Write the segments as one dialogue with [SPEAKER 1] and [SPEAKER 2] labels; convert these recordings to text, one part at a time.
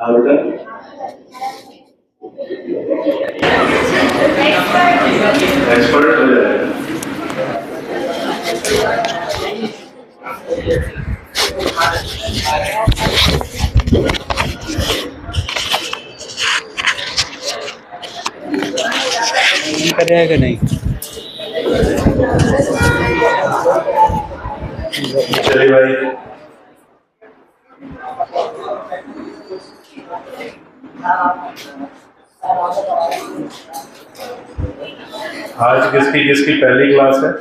[SPEAKER 1] Outer expert हो जाएगा।
[SPEAKER 2] करेगा नहीं।
[SPEAKER 1] चलिए भाई, आज किसकी किसकी पहली क्लास है?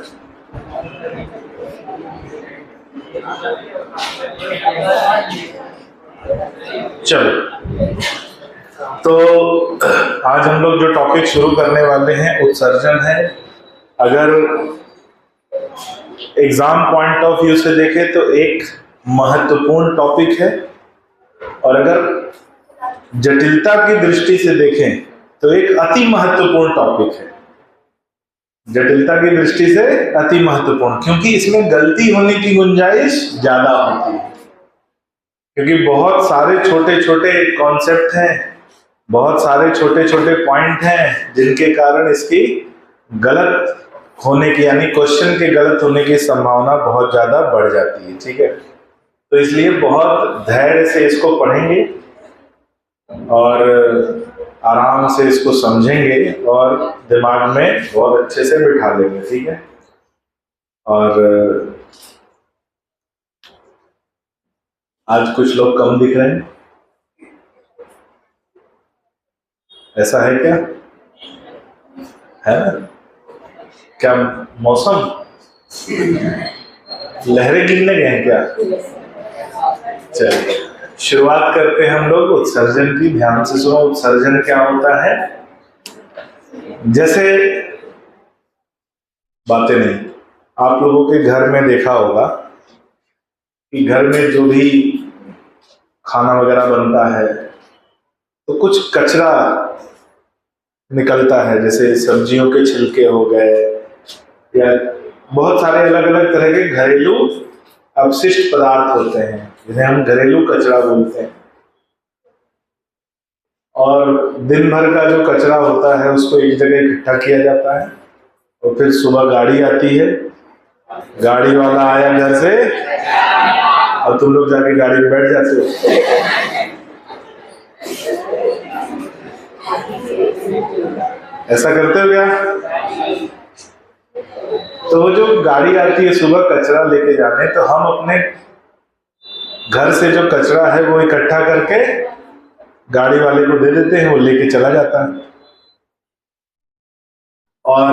[SPEAKER 1] चलो, तो आज हम लोग जो टॉपिक शुरू करने वाले हैं उत्सर्जन है। अगर एग्जाम पॉइंट ऑफ व्यू से देखें तो एक महत्वपूर्ण टॉपिक है, और अगर जटिलता की दृष्टि से देखें तो एक अति महत्वपूर्ण टॉपिक है। जटिलता की दृष्टि से अति महत्वपूर्ण, क्योंकि इसमें गलती होने की गुंजाइश ज्यादा होती है, क्योंकि बहुत सारे छोटे छोटे कॉन्सेप्ट हैं, बहुत सारे छोटे छोटे पॉइंट हैं जिनके कारण इसकी गलत होने की, यानी क्वेश्चन के गलत होने की संभावना बहुत ज्यादा बढ़ जाती है। ठीक है, तो इसलिए बहुत धैर्य से इसको पढ़ेंगे और आराम से इसको समझेंगे और दिमाग में बहुत अच्छे से बिठा लेंगे। ठीक है, और आज कुछ लोग कम दिख रहे हैं, ऐसा है क्या? है ना? क्या मौसम, लहरें गिरने गए हैं क्या? चलिए शुरुआत करते हैं हम लोग उत्सर्जन की। ध्यान से सुनो, उत्सर्जन क्या होता है। जैसे बातें नहीं, आप लोगों के घर में देखा होगा कि घर में जो भी खाना वगैरह बनता है तो कुछ कचरा निकलता है, जैसे सब्जियों के छिलके हो गए या बहुत सारे अलग अलग तरह के घरेलू अपशिष्ट पदार्थ होते हैं जिन्हें हम घरेलू कचरा बोलते हैं। और दिन भर का जो कचरा होता है उसको एक जगह इकट्ठा किया जाता है, और फिर सुबह गाड़ी आती है, गाड़ी वाला आया घर से और तुम लोग जाके गाड़ी में बैठ जाते हो। ऐसा करते हो क्या? तो जो गाड़ी आती है सुबह कचरा लेके जाने, तो हम अपने घर से जो कचरा है वो इकट्ठा करके गाड़ी वाले को दे देते हैं, वो लेके चला जाता है। और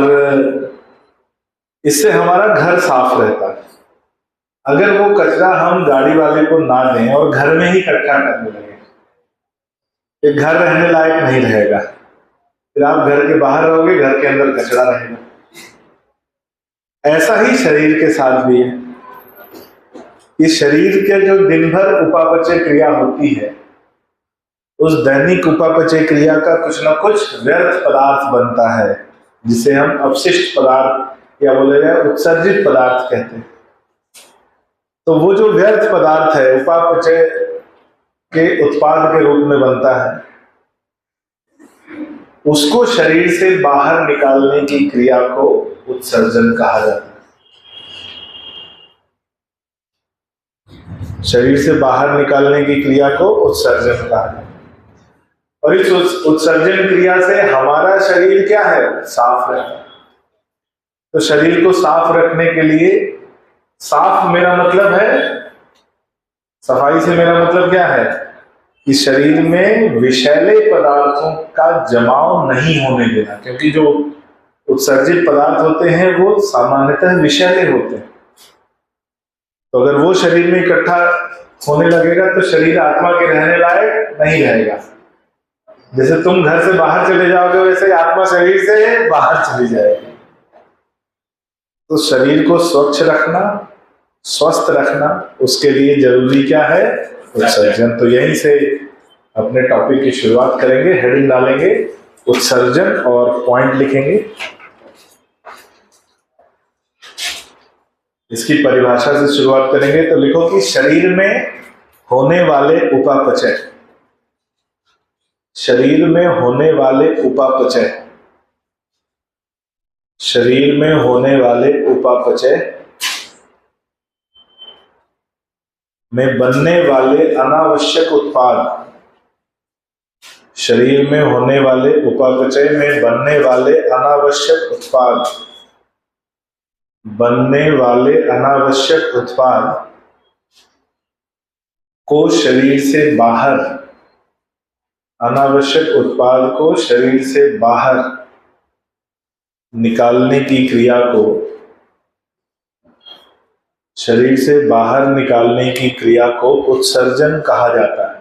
[SPEAKER 1] इससे हमारा घर साफ रहता है। अगर वो कचरा हम गाड़ी वाले को ना दें और घर में ही इकट्ठा करने लगे, ये घर रहने लायक नहीं रहेगा। फिर आप घर के बाहर रहोगे, घर के अंदर कचरा रहेगा। ऐसा ही शरीर के साथ भी है। इस शरीर के जो दिन भर उपापचय क्रिया होती है, उस दैनिक उपापचय क्रिया का कुछ ना कुछ व्यर्थ पदार्थ बनता है, जिसे हम अपशिष्ट पदार्थ या बोले जाए उत्सर्जित पदार्थ कहते हैं। तो वो जो व्यर्थ पदार्थ है उपापचय के उत्पाद के रूप में बनता है, उसको शरीर से बाहर निकालने की क्रिया को उत्सर्जन कहा जाता है। शरीर से बाहर निकालने की क्रिया को उत्सर्जन कहा जाता है। और इस उत्सर्जन क्रिया से हमारा शरीर क्या है? साफ रहता है। तो शरीर को साफ रखने के लिए, साफ मेरा मतलब है, सफाई से मेरा मतलब क्या है कि शरीर में विषैले पदार्थों का जमाव नहीं होने देना, क्योंकि जो उत्सर्जित पदार्थ होते हैं वो सामान्यतः विषैले होते हैं। तो अगर वो शरीर में इकट्ठा होने लगेगा तो शरीर आत्मा के रहने लायक नहीं रहेगा। जैसे तुम घर से बाहर चले जाओगे, वैसे आत्मा शरीर से बाहर चली जाएगी। तो शरीर को स्वच्छ रखना, स्वस्थ रखना, उसके लिए जरूरी क्या है? उत्सर्जन। तो यहीं से अपने टॉपिक की शुरुआत करेंगे। हेडिंग डालेंगे उत्सर्जन और पॉइंट लिखेंगे। इसकी परिभाषा से शुरुआत करेंगे। तो लिखो कि शरीर में होने वाले उपापचय, शरीर में होने वाले उपापचय, शरीर में होने वाले उपापचय में बनने वाले अनावश्यक उत्पाद, शरीर में होने वाले उपापचय में बनने वाले अनावश्यक उत्पाद, बनने वाले अनावश्यक उत्पाद को शरीर से बाहर, अनावश्यक उत्पाद को शरीर से बाहर निकालने की क्रिया को, शरीर से बाहर निकालने की क्रिया को उत्सर्जन कहा जाता है।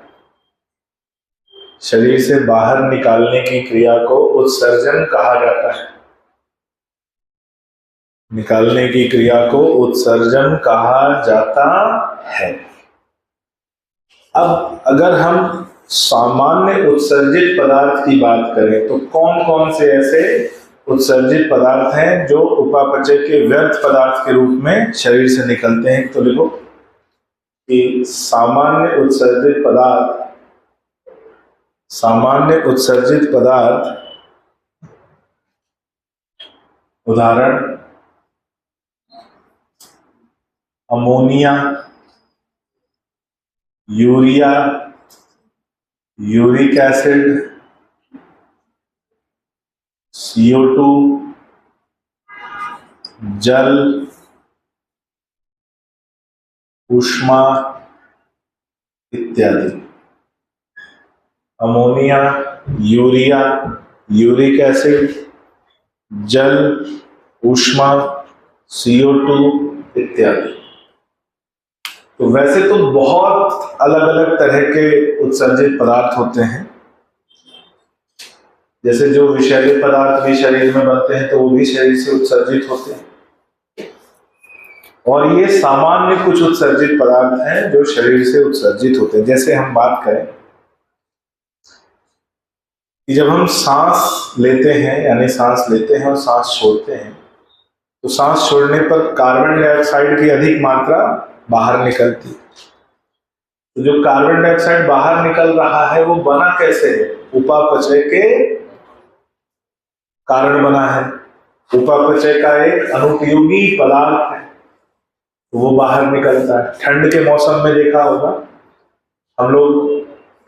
[SPEAKER 1] शरीर से बाहर निकालने की क्रिया को उत्सर्जन कहा जाता है। निकालने की क्रिया को उत्सर्जन कहा जाता है। अब अगर हम सामान्य उत्सर्जित पदार्थ की बात करें तो कौन कौन से ऐसे उत्सर्जित पदार्थ हैं जो उपापचय के व्यर्थ पदार्थ के रूप में शरीर से निकलते हैं? तो लिखो कि सामान्य उत्सर्जित पदार्थ, सामान्य उत्सर्जित पदार्थ, उदाहरण ammonia, urea, uric acid, CO2, जल, ऊष्मा इत्यादि। अमोनिया, यूरिया, यूरिक एसिड, जल, ऊष्मा, CO2 इत्यादि। तो वैसे तो बहुत अलग अलग तरह के उत्सर्जित पदार्थ होते हैं। जैसे जो विषैले पदार्थ भी शरीर में बनते हैं तो वो भी शरीर से उत्सर्जित होते हैं। और ये सामान्य कुछ उत्सर्जित पदार्थ हैं जो शरीर से उत्सर्जित होते हैं। जैसे हम बात करें कि जब हम सांस लेते हैं, यानी सांस लेते हैं और सांस छोड़ते हैं, तो सांस छोड़ने पर कार्बन डाइऑक्साइड की अधिक मात्रा बाहर निकलती है। तो जो कार्बन डाइऑक्साइड बाहर निकल रहा है वो बना कैसे है? उपापचय के कारण बना है। उपापचय का एक अनुपयोगी पदार्थ है, तो वो बाहर निकलता है। ठंड के मौसम में देखा होगा हम लोग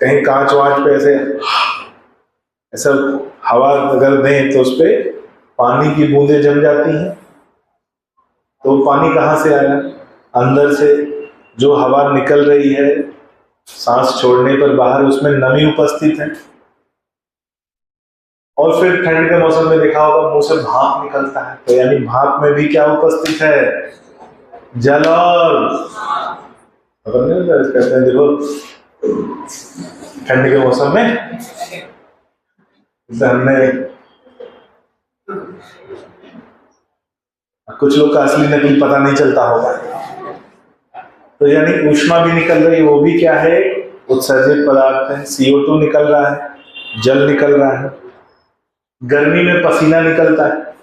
[SPEAKER 1] कहीं कांच वांच पे ऐसा हवा अगर दें तो उस पे पानी की बूंदें जम जाती हैं। तो पानी कहाँ से आया? अंदर से जो हवा निकल रही है सांस छोड़ने पर बाहर, उसमें नमी उपस्थित है। और फिर ठंड के मौसम में देखा होगा मुंह से भाप निकलता है, तो यानी भाप में भी क्या उपस्थित है? जल और कहते हैं देखो ठंड के मौसम में हमने कुछ लोग का असली नकली पता नहीं चलता होगा। तो यानी ऊष्मा भी निकल रही है, वो भी क्या है? उत्सर्जित पदार्थ है। CO2 निकल रहा है, जल निकल रहा है। गर्मी में पसीना निकलता है।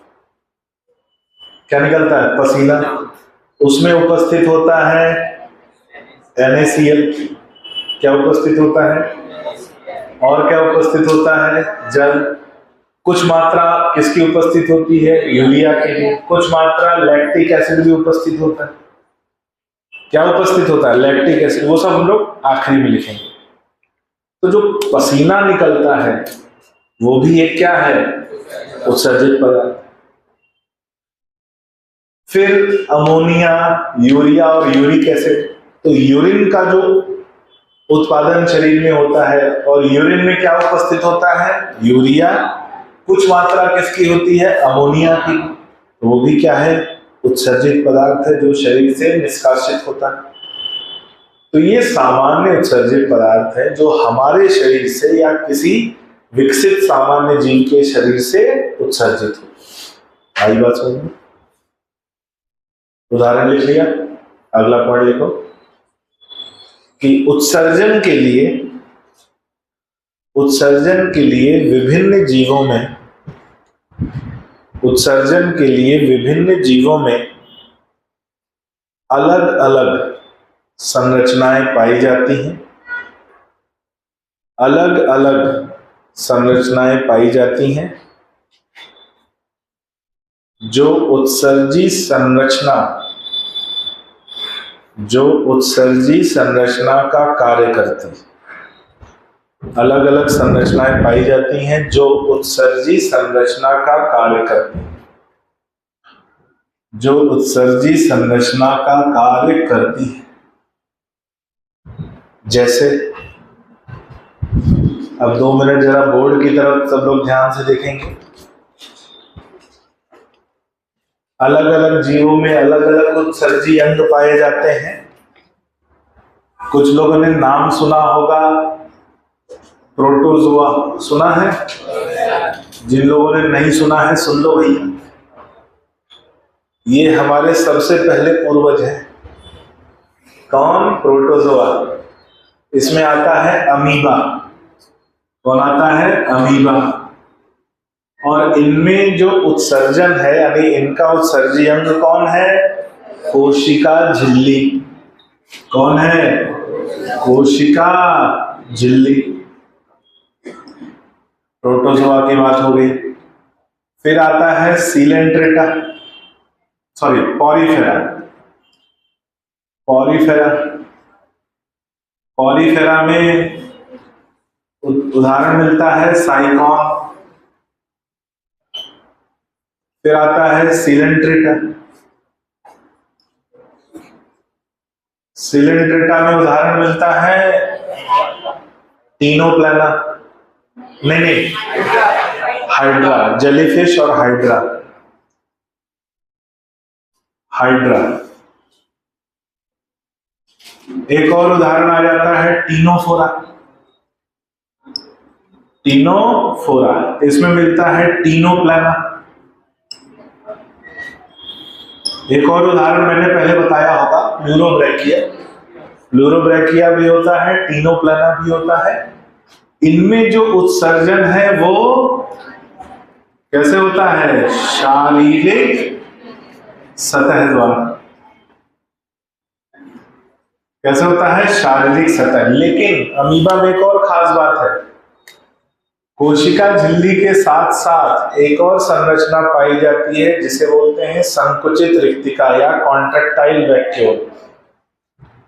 [SPEAKER 1] क्या निकलता है? पसीना। उसमें उपस्थित होता है NaCl। क्या उपस्थित होता है? और क्या उपस्थित होता है? जल। कुछ मात्रा किसकी उपस्थित होती है? यूरिया की। कुछ मात्रा लैक्टिक एसिड भी उपस्थित होता है। क्या उपस्थित होता है? Lactic acid. वो सब हम लोग आखिरी में लिखेंगे। तो जो पसीना निकलता है वो भी एक क्या है? उत्सर्जित पदार्थ। फिर अमोनिया, यूरिया और यूरिक एसिड। तो यूरिन का जो उत्पादन शरीर में होता है, और यूरिन में क्या उपस्थित होता है? यूरिया। कुछ मात्रा किसकी होती है? अमोनिया की। तो वो भी क्या है? उत्सर्जित पदार्थ है जो शरीर से निष्कासित होता है। तो ये सामान्य उत्सर्जित पदार्थ है जो हमारे शरीर से या किसी विकसित सामान्य जीव के शरीर से उत्सर्जित हो। आई बात समझ में? उदाहरण लिख लिया, अगला पॉइंट लिखो कि उत्सर्जन के लिए विभिन्न जीवों में, उत्सर्जन के लिए विभिन्न जीवों में अलग अलग संरचनाएं पाई जाती हैं। अलग अलग संरचनाएं पाई जाती हैं जो उत्सर्जी संरचना का कार्य करती है। अलग अलग संरचनाएं पाई जाती हैं जो उत्सर्जी संरचना का कार्य करती हैं, जो उत्सर्जी संरचना का कार्य करती है। जैसे अब 2 मिनट जरा बोर्ड की तरफ सब लोग ध्यान से देखेंगे। अलग अलग जीवों में अलग अलग उत्सर्जी अंग पाए जाते हैं। कुछ लोगों ने नाम सुना होगा, प्रोटोजोआ सुना है? जिन लोगों ने नहीं सुना है सुन लो भैया, ये हमारे सबसे पहले पूर्वज हैं। कौन? प्रोटोजोआ। इसमें आता है अमीबा। कौन आता है? अमीबा। और इनमें जो उत्सर्जन है, यानी इनका उत्सर्जी अंग कौन है? कोशिका झिल्ली। कौन है? कोशिका झिल्ली। प्रोटोजोआ की बात हो गई। फिर आता है पॉरीफेरा। पॉरीफेरा में उदाहरण मिलता है साइकॉन। फिर आता है सिलेंट्रेटा में उदाहरण मिलता है टीनोप्लाना। नहीं, हाइड्रा। जेलीफिश और हाइड्रा। एक और उदाहरण आ जाता है टीनोफोरा। इसमें मिलता है टीनोप्लाना। एक और उदाहरण मैंने पहले बताया होगा, प्लूरोब्रैकिया भी होता है, टीनोप्लाना भी होता है। इनमें जो उत्सर्जन है वो कैसे होता है? शारीरिक सतह द्वारा। कैसे होता है? शारीरिक सतह। लेकिन अमीबा में एक और खास बात है, कोशिका झिल्ली के साथ साथ एक और संरचना पाई जाती है जिसे बोलते हैं संकुचित रिक्तिका या कॉन्ट्रैक्टाइल वैक्यूल।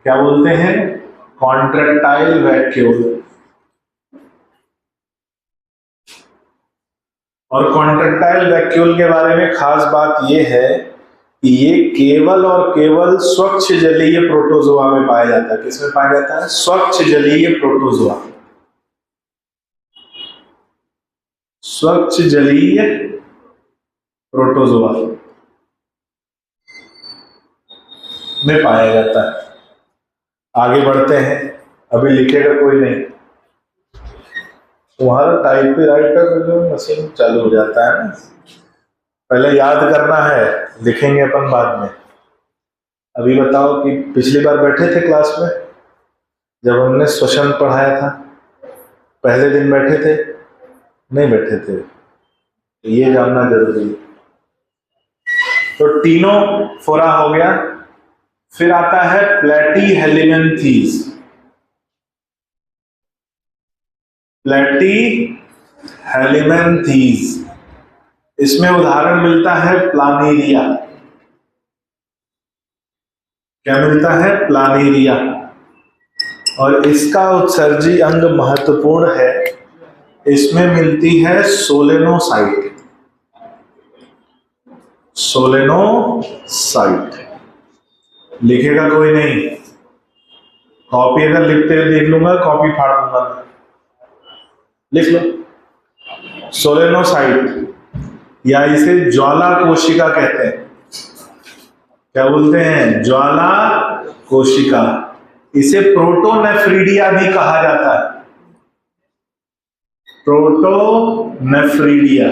[SPEAKER 1] क्या बोलते हैं? Contractile vacuole. और कॉन्ट्रैक्टाइल वैक्यूल के बारे में खास बात यह है कि ये केवल और केवल स्वच्छ जलीय प्रोटोजोआ में पाया जाता है। किसमें पाया जाता है? स्वच्छ जलीय प्रोटोजोआ। स्वच्छ जलीय प्रोटोजोआ में पाया जाता है। आगे बढ़ते हैं। अभी लिखेगा कोई नहीं, तुम्हारा टाइपराइटर जो मशीन चालू हो जाता है ना, पहले याद करना है, लिखेंगे अपन बाद में। अभी बताओ कि पिछली बार बैठे थे क्लास में जब हमने श्वसन पढ़ाया था, पहले दिन बैठे थे? नहीं बैठे थे। ये जानना जरूरी है। तो टीनोफोरा हो गया। फिर आता है प्लेटीहेल्मिन्थीज। इसमें उदाहरण मिलता है प्लानेरिया। क्या मिलता है? प्लानेरिया। और इसका उत्सर्जी अंग महत्वपूर्ण है। इसमें मिलती है सोलेनोसाइट। लिखेगा कोई नहीं? कॉपी अगर लिखते हुए देख लूंगा, कॉपी फाड़ दूंगा। लिख लो सोलेनोसाइट, या इसे ज्वाला कोशिका कहते हैं। क्या बोलते हैं? ज्वाला कोशिका। इसे प्रोटोनेफ्रीडिया भी कहा जाता है। प्रोटोनेफ्रीडिया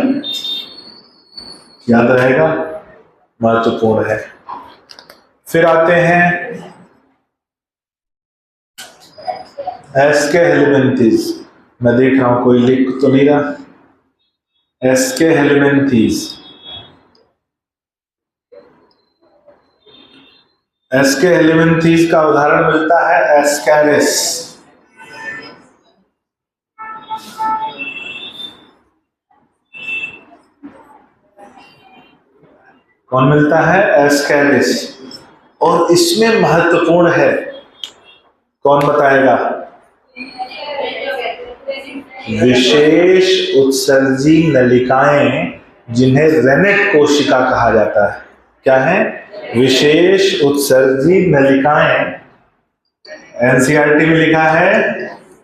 [SPEAKER 1] याद रहेगा, महत्वपूर्ण है। फिर आते हैं एस्के हेलिमेंथीज। मैं देख रहा हूं कोई लिख तो नहीं रहा। एस्के हेलिमेंथीज। एस्के हेलिमेंथीज का उदाहरण मिलता है एस्कैरिस। कौन मिलता है? एस्कैरिस। और इसमें महत्वपूर्ण है, कौन बताएगा? विशेष उत्सर्जी नलिकाएं, जिन्हें रेनेट कोशिका कहा जाता है। क्या है? विशेष उत्सर्जी नलिकाएं। एनसीईआरटी में लिखा है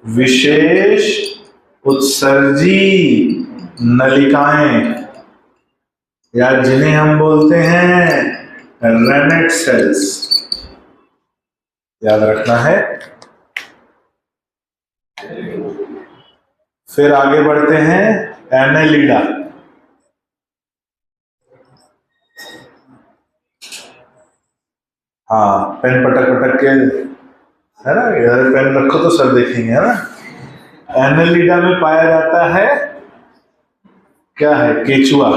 [SPEAKER 1] विशेष उत्सर्जी नलिकाएं, या जिन्हें हम बोलते हैं रेनेट सेल्स। याद रखना है। फिर आगे बढ़ते हैं, एनेलिडा। हाँ, पेन पटक पटक के, है ना, इधर पेन रखो तो सर देखेंगे, है ना। एनेलिडा में पाया जाता है, क्या है? केचुआ।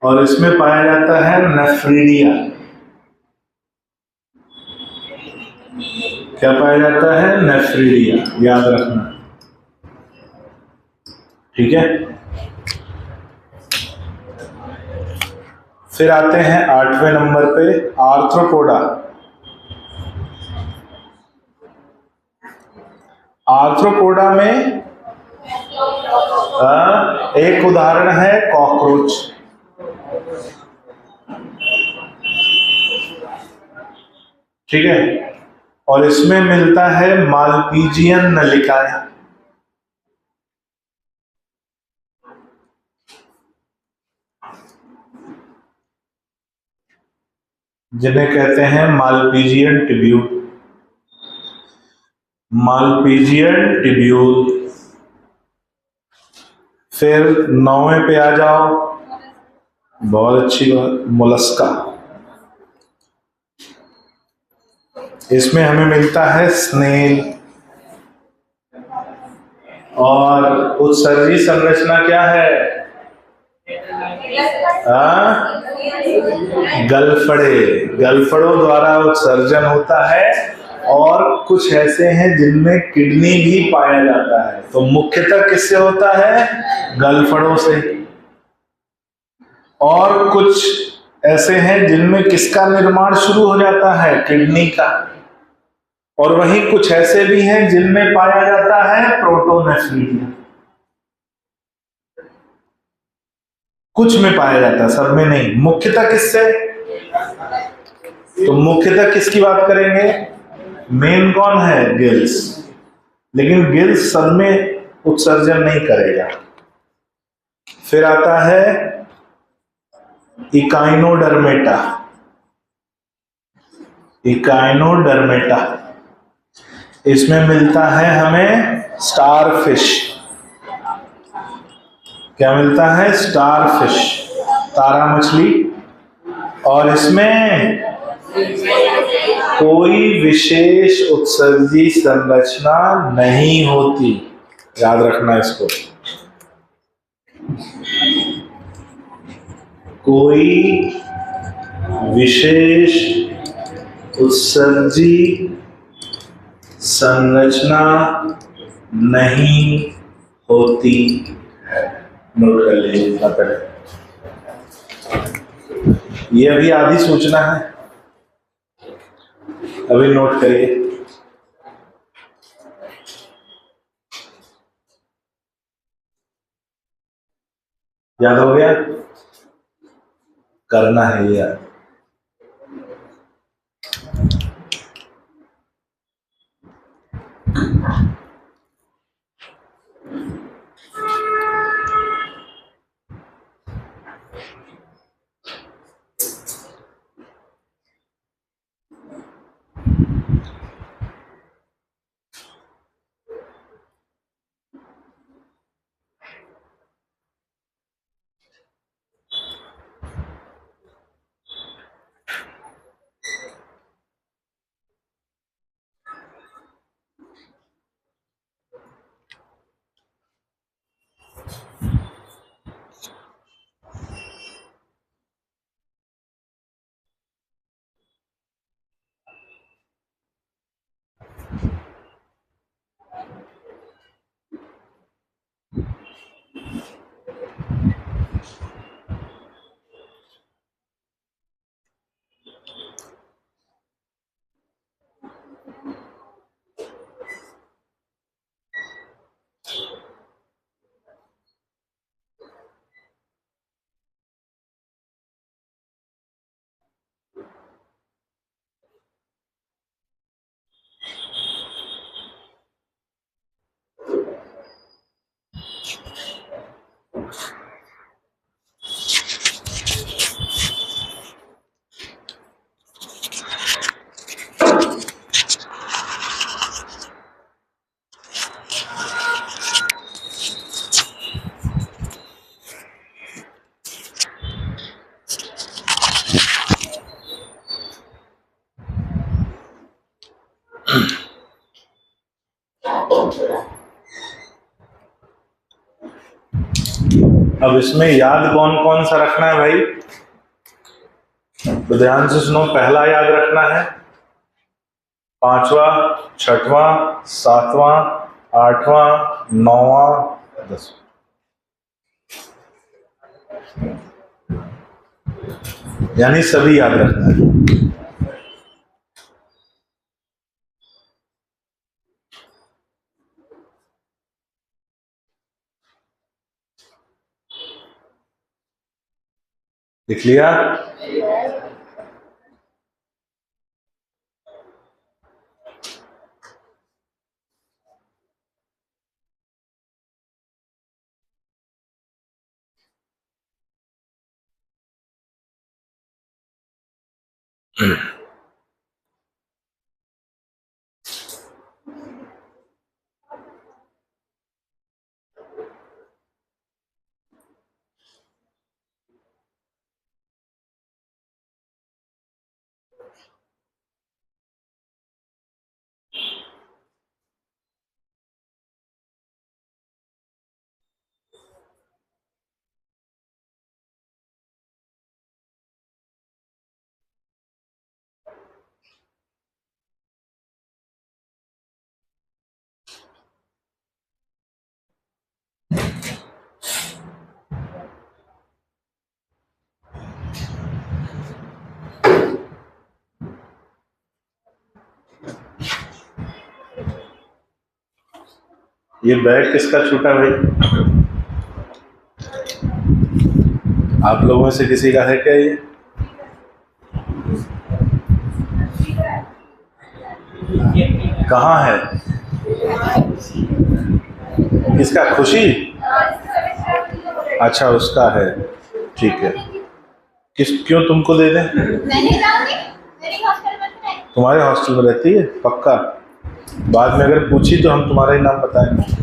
[SPEAKER 1] और इसमें पाया जाता है नेफ्रीडिया। क्या पाया जाता है? नेफ्रीडिया। याद रखना, ठीक है। फिर आते हैं 8वें नंबर पे, आर्थ्रोपोडा। आर्थ्रोपोडा में एक उदाहरण है कॉकरोच। ठीक है। और इसमें मिलता है मालपीजियन नलिकाएं। जिन्हें कहते हैं मालपीजियन ट्यूब्यूल। Malpighian tubule. फिर 9वें पे आ जाओ, बहुत अच्छी बात, मोलस्का। इसमें हमें मिलता है स्नेल। और उत्सर्जी संरचना क्या है? गलफड़े। गलफड़ों द्वारा उत्सर्जन होता है। और कुछ ऐसे हैं जिनमें किडनी भी पाया जाता है। तो मुख्यतः किससे होता है? गलफड़ों से। और कुछ ऐसे हैं जिनमें किसका निर्माण शुरू हो जाता है? किडनी का। और वहीं कुछ ऐसे भी हैं जिनमें पाया जाता है प्रोटोनेफ्रीडिया। कुछ में पाया जाता है, सब में नहीं। मुख्यतः किससे? तो मुख्यतः किसकी बात करेंगे? मेन कौन है? गिल्स। लेकिन गिल्स सब में उत्सर्जन नहीं करेगा। फिर आता है इकाइनोडर्मेटा। इकाइनोडर्मेटा, इसमें मिलता है हमें स्टारफिश। क्या मिलता है? स्टारफिश, तारा मछली। और इसमें कोई विशेष उत्सर्जी संरचना नहीं होती। याद रखना इसको। कोई विशेष उत्सर्जी संरचना नहीं होती है। नोट कर लीजिए इतना पहले। ये अभी आधी सूचना है, अभी नोट करिए। याद हो गया? करना है ये याद। अब इसमें याद कौन कौन सा रखना है भाई? तो ध्यान से सुनो। पहला याद रखना है 5वां, 6वां, 7वां, 8वां, 9वां, 10वां। यानी सभी याद रखना है। लिख लिया? ये बैग किसका छूटा भाई? आप लोगों में से किसी का है क्या ये? कहाँ है? किसका? खुशी? अच्छा उसका है, ठीक है। क्यों तुमको दे दें? तुम्हारे हॉस्टल में रहती है? पक्का? बाद में अगर पूछी तो हम तुम्हारा ही नाम बताएंगे।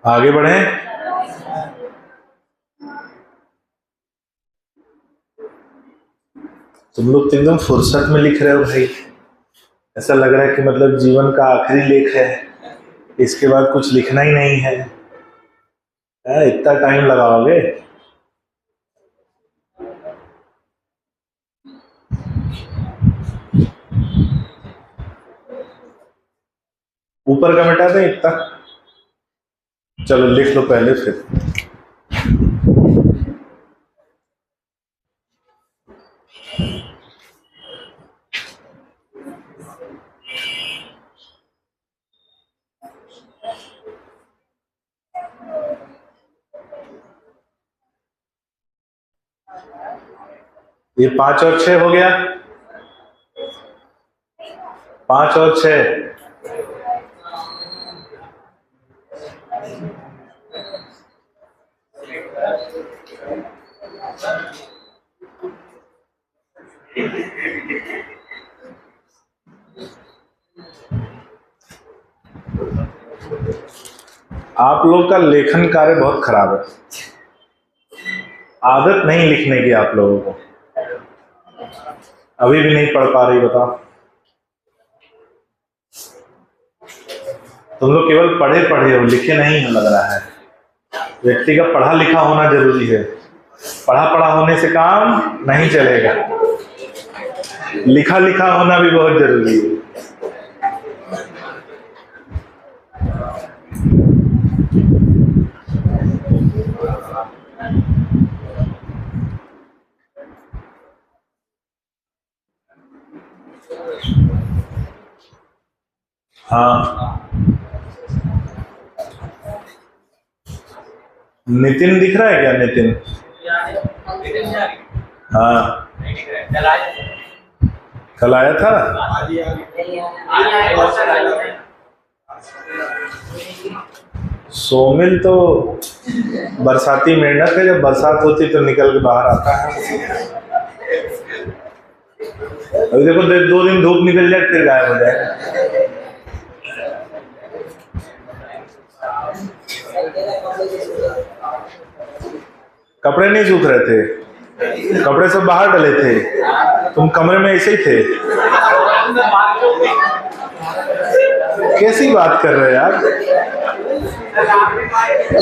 [SPEAKER 1] आगे बढ़े। तुम लोग तो एकदम फुर्सत में लिख रहे हो भाई। ऐसा लग रहा है कि मतलब जीवन का आखिरी लेख है, इसके बाद कुछ लिखना ही नहीं है। इतना टाइम लगाओगे? ऊपर का मिटा दें इतना? चलो लिख लो पहले फिर। ये 5 और 6 हो गया। 5 और 6 आप लोग का लेखन कार्य बहुत खराब है। आदत नहीं लिखने की आप लोगों को। अभी भी नहीं पढ़ पा रही, बताओ। तुम लोग केवल पढ़े पढ़े हो, लिखे नहीं हो लग रहा है। व्यक्ति का पढ़ा लिखा होना जरूरी है। पढ़ा पढ़ा होने से काम नहीं चलेगा, लिखा लिखा होना भी बहुत जरूरी है। हाँ, नितिन दिख रहा है क्या? नितिन? हाँ, कल आया था। सोमिल तो बरसाती मेंढक है, जब बरसात होती तो निकल के बाहर आता है। अभी देखो 2 दिन धूप निकल जाए फिर गायब हो जाए। कपड़े नहीं सूख रहे थे, कपड़े सब बाहर डले थे, तुम कमरे में ऐसे ही थे। कैसी बात कर रहे हो यार,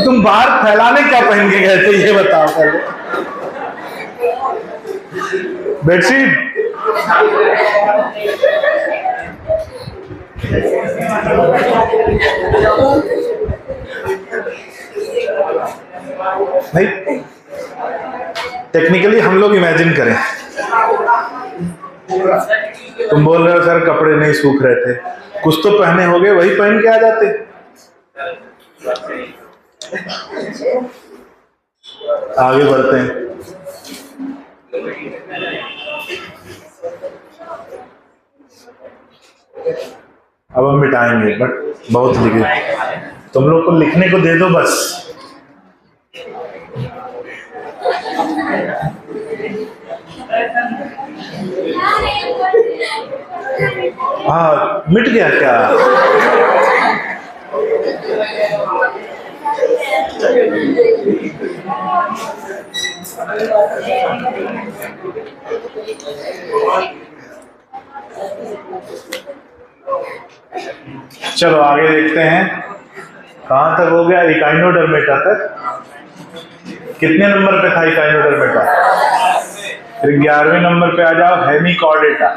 [SPEAKER 1] तुम बाहर फैलाने क्या पहन के गए थे ये बताओ पहले। बेडशीट नहीं, टेक्निकली हम लोग इमेजिन करें, तुम बोल रहे हो सर कपड़े नहीं सूख रहे थे, कुछ तो पहने होंगे, वही पहन के आ जाते। आगे बढ़ते हैं। अब हम मिटाएंगे, बट बहुत लिखे, तुम लोग को लिखने को दे दो बस। हाँ, मिट गया क्या? चलो आगे देखते हैं, कहां तक हो गया? इकाइनोडर्मेटा तक। कितने नंबर पे था इकाइनोडर्मेटा? फिर 11वें नंबर पे आ जाओ, हेमिकॉर्डेटा।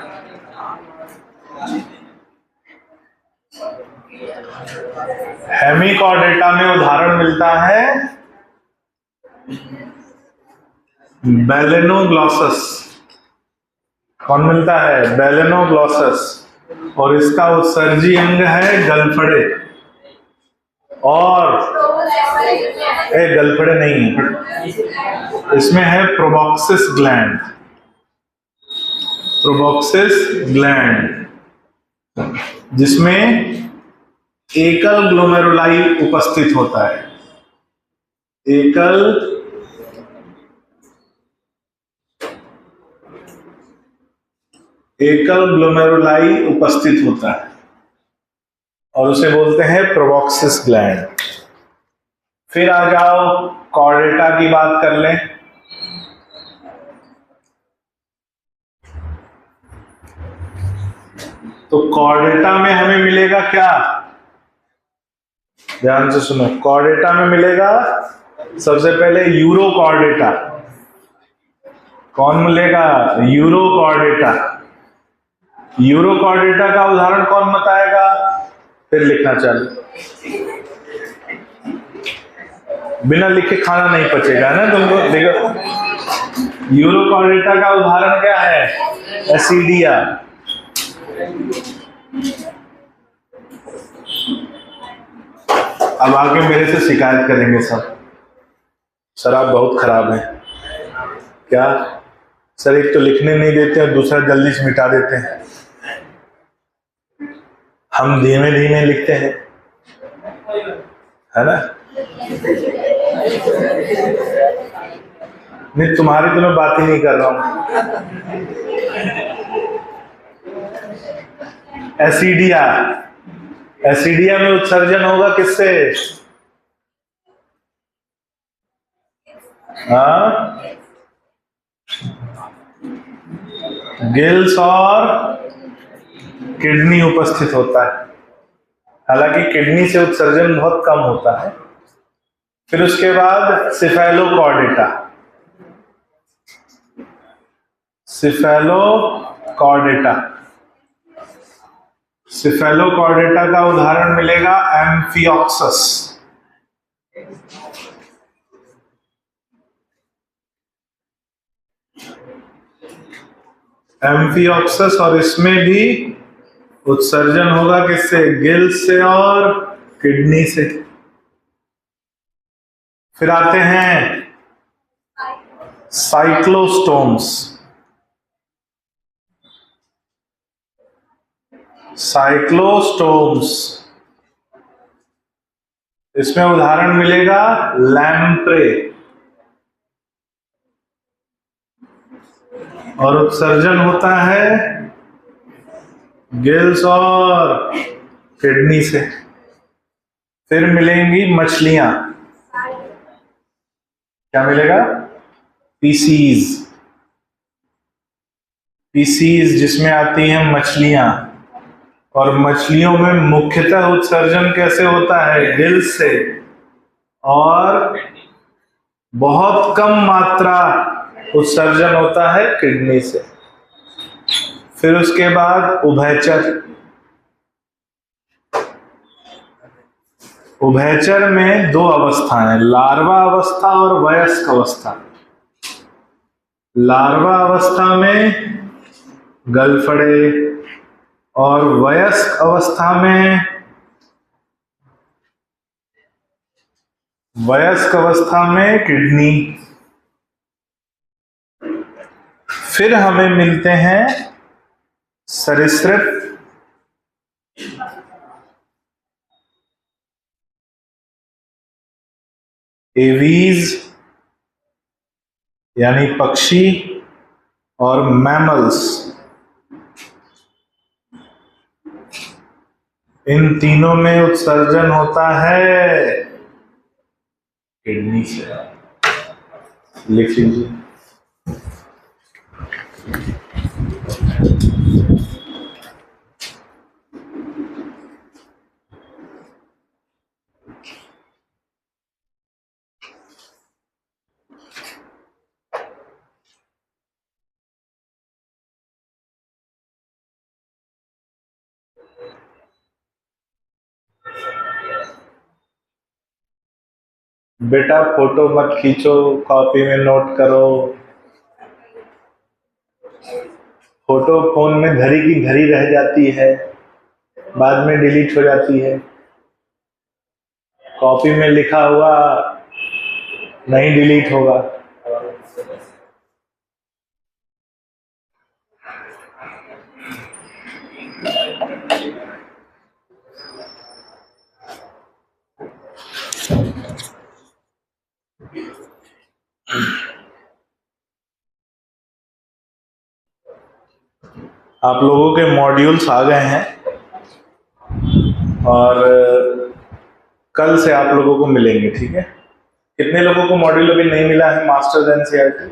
[SPEAKER 1] हेमिकॉर्डेटा में उदाहरण मिलता है बेलेनोग्लॉसस। कौन मिलता है? बेलेनोग्लॉसस। और इसका उत्सर्जी अंग है गलफड़े। और गलफड़े नहीं है, इसमें है प्रोबॉक्सिस ग्लैंड। प्रोबॉक्सिस ग्लैंड जिसमें एकल ग्लोमेरुलाई उपस्थित होता है। एकल ग्लोमेरुलाई उपस्थित होता है और उसे बोलते हैं प्रोबॉक्सिस ग्लैंड। फिर आ जाओ, कॉर्डेटा की बात कर लें। तो कॉर्डेटा में हमें मिलेगा क्या? ध्यान से सुनो, कॉर्डेटा में मिलेगा सबसे पहले यूरोकॉर्डेटा। कौन मिलेगा? यूरोकॉर्डेटा। यूरोकॉर्डेटा का उदाहरण कौन बताएगा? फिर लिखना चालू, बिना लिखे खाना नहीं पचेगा ना तुमको। देखो यूरोकॉर्डेटा का उदाहरण क्या है? एसिडिया। अब आगे मेरे से शिकायत करेंगे सब, सर आप बहुत खराब हैं। क्या सर, एक तो लिखने नहीं देते और दूसरा जल्दी से मिटा देते हैं। हम धीमे धीमे लिखते हैं, है ना? नहीं, तुम्हारी तो मैं बात ही नहीं कर रहा हूं। एसिडिया, एसिडिया में उत्सर्जन होगा किससे? हाँ, गिल्स और किडनी उपस्थित होता है। हालांकि किडनी से उत्सर्जन बहुत कम होता है। फिर उसके बाद सिफेलोकॉर्डेटा। सिफेलोकॉर्डेटा, सिफेलोकॉर्डेटा का उदाहरण मिलेगा एम्फिऑक्सस। एम्फिऑक्सस, और इसमें भी उत्सर्जन होगा किससे? गिल्स से और किडनी से। फिर आते हैं साइक्लोस्टोम्स। साइक्लोस्टोम्स इसमें उदाहरण मिलेगा लैम्प्रे, और उत्सर्जन होता है गिल्स और किडनी से। फिर मिलेंगी मछलियां, क्या मिलेगा? पीसीज, पीसीज जिसमें आती हैं मछलियां, और मछलियों में मुख्यतः उत्सर्जन कैसे होता है? गिल्स से, और बहुत कम मात्रा उत्सर्जन होता है किडनी से। फिर उसके बाद उभयचर, उभयचर में दो अवस्थाएं, लार्वा अवस्था और वयस्क अवस्था। लार्वा अवस्था में गलफड़े, और वयस्क अवस्था में, वयस्क अवस्था में किडनी। फिर हमें मिलते हैं सरीसृप, एवीज यानी पक्षी, और मैमल्स। इन तीनों में उत्सर्जन होता है किडनी से। लिख लीजिए। बेटा फोटो मत खींचो, कॉपी में नोट करो। फोटो फोन में धरी की धरी रह जाती है, बाद में डिलीट हो जाती है। कॉपी में लिखा हुआ नहीं डिलीट होगा। आप लोगों के मॉड्यूल्स आ गए हैं, और कल से आप लोगों को मिलेंगे, ठीक है? कितने लोगों को मॉड्यूल अभी नहीं मिला है मास्टर्स एनसीईआरटी?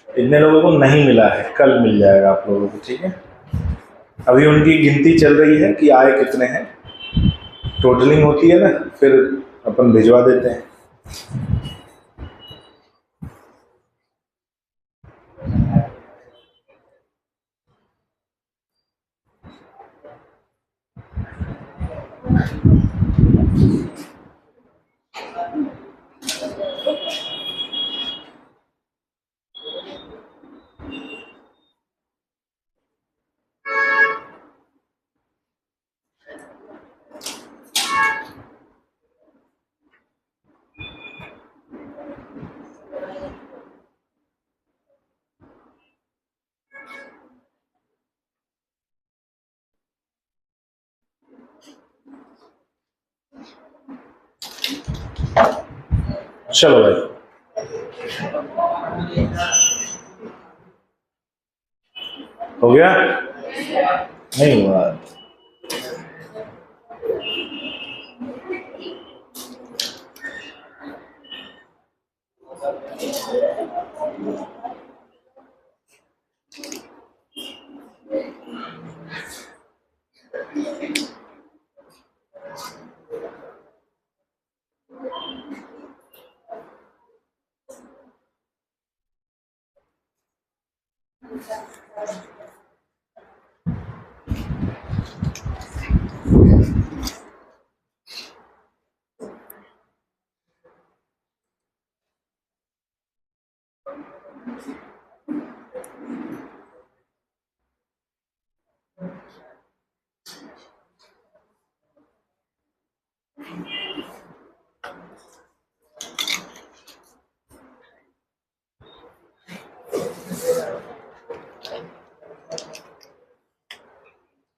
[SPEAKER 1] कितने लोगों को नहीं मिला है? कल मिल जाएगा आप लोगों को, ठीक है? अभी उनकी गिनती चल रही है कि आए कितने हैं, टोटलिंग होती है ना, फिर अपन भिजवा देते हैं। चलो भाई, हो गया? नहीं हुआ?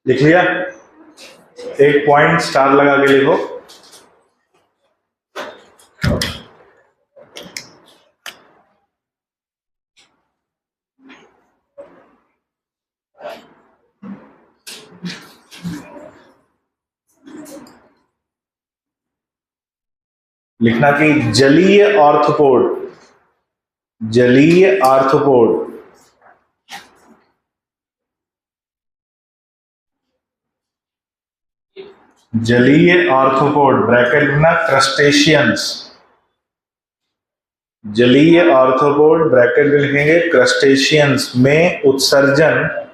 [SPEAKER 1] लिख लिया? एक पॉइंट स्टार लगा के लिखो। लिखना कि जलीय आर्थ्रोपोड, जलीय आर्थ्रोपोड जलीय आर्थ्रोपोड ब्रैकेट में क्रस्टेशियंस, जलीय आर्थ्रोपोड ब्रैकेट में लिखेंगे क्रस्टेशियंस में उत्सर्जन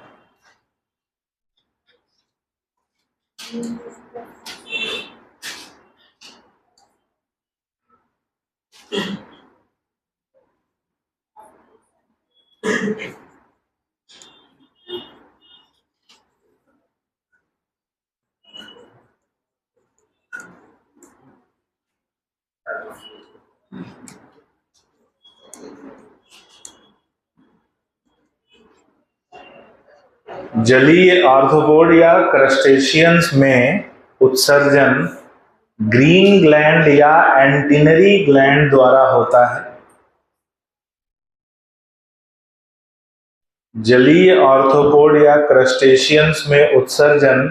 [SPEAKER 1] जलीय आर्थ्रोपोड या क्रस्टेशियंस में उत्सर्जन ग्रीन ग्लैंड या एंटीनरी ग्लैंड द्वारा होता है। जलीय आर्थ्रोपोड या क्रस्टेशियंस में उत्सर्जन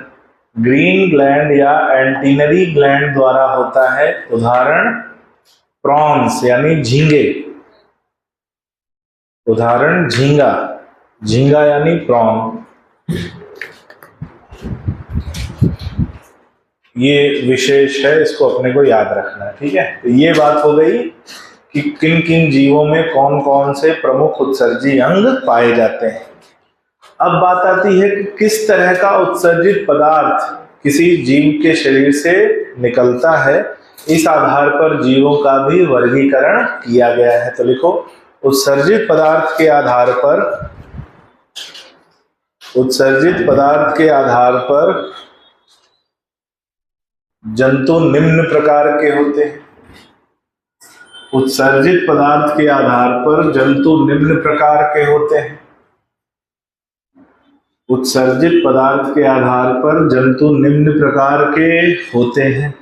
[SPEAKER 1] ग्रीन ग्लैंड या एंटीनरी ग्लैंड द्वारा होता है। उदाहरण प्रॉन्स यानी झींगे, उदाहरण झींगा, झींगा यानी प्रॉन। ये विशेष है, इसको अपने को याद रखना है, ठीक है। तो ये बात हो गई कि किन किन जीवों में कौन कौन से प्रमुख उत्सर्जी अंग पाए जाते हैं। अब बात आती है कि किस तरह का उत्सर्जित पदार्थ किसी जीव के शरीर से निकलता है। इस आधार पर जीवों का भी वर्गीकरण किया गया है। तो लिखो, उत्सर्जित पदार्थ के आधार पर, उत्सर्जित पदार्थ के आधार पर जंतु निम्न प्रकार के होते हैं। उत्सर्जित पदार्थ के आधार पर जंतु निम्न प्रकार के होते हैं। उत्सर्जित पदार्थ के आधार पर जंतु निम्न प्रकार के होते हैं।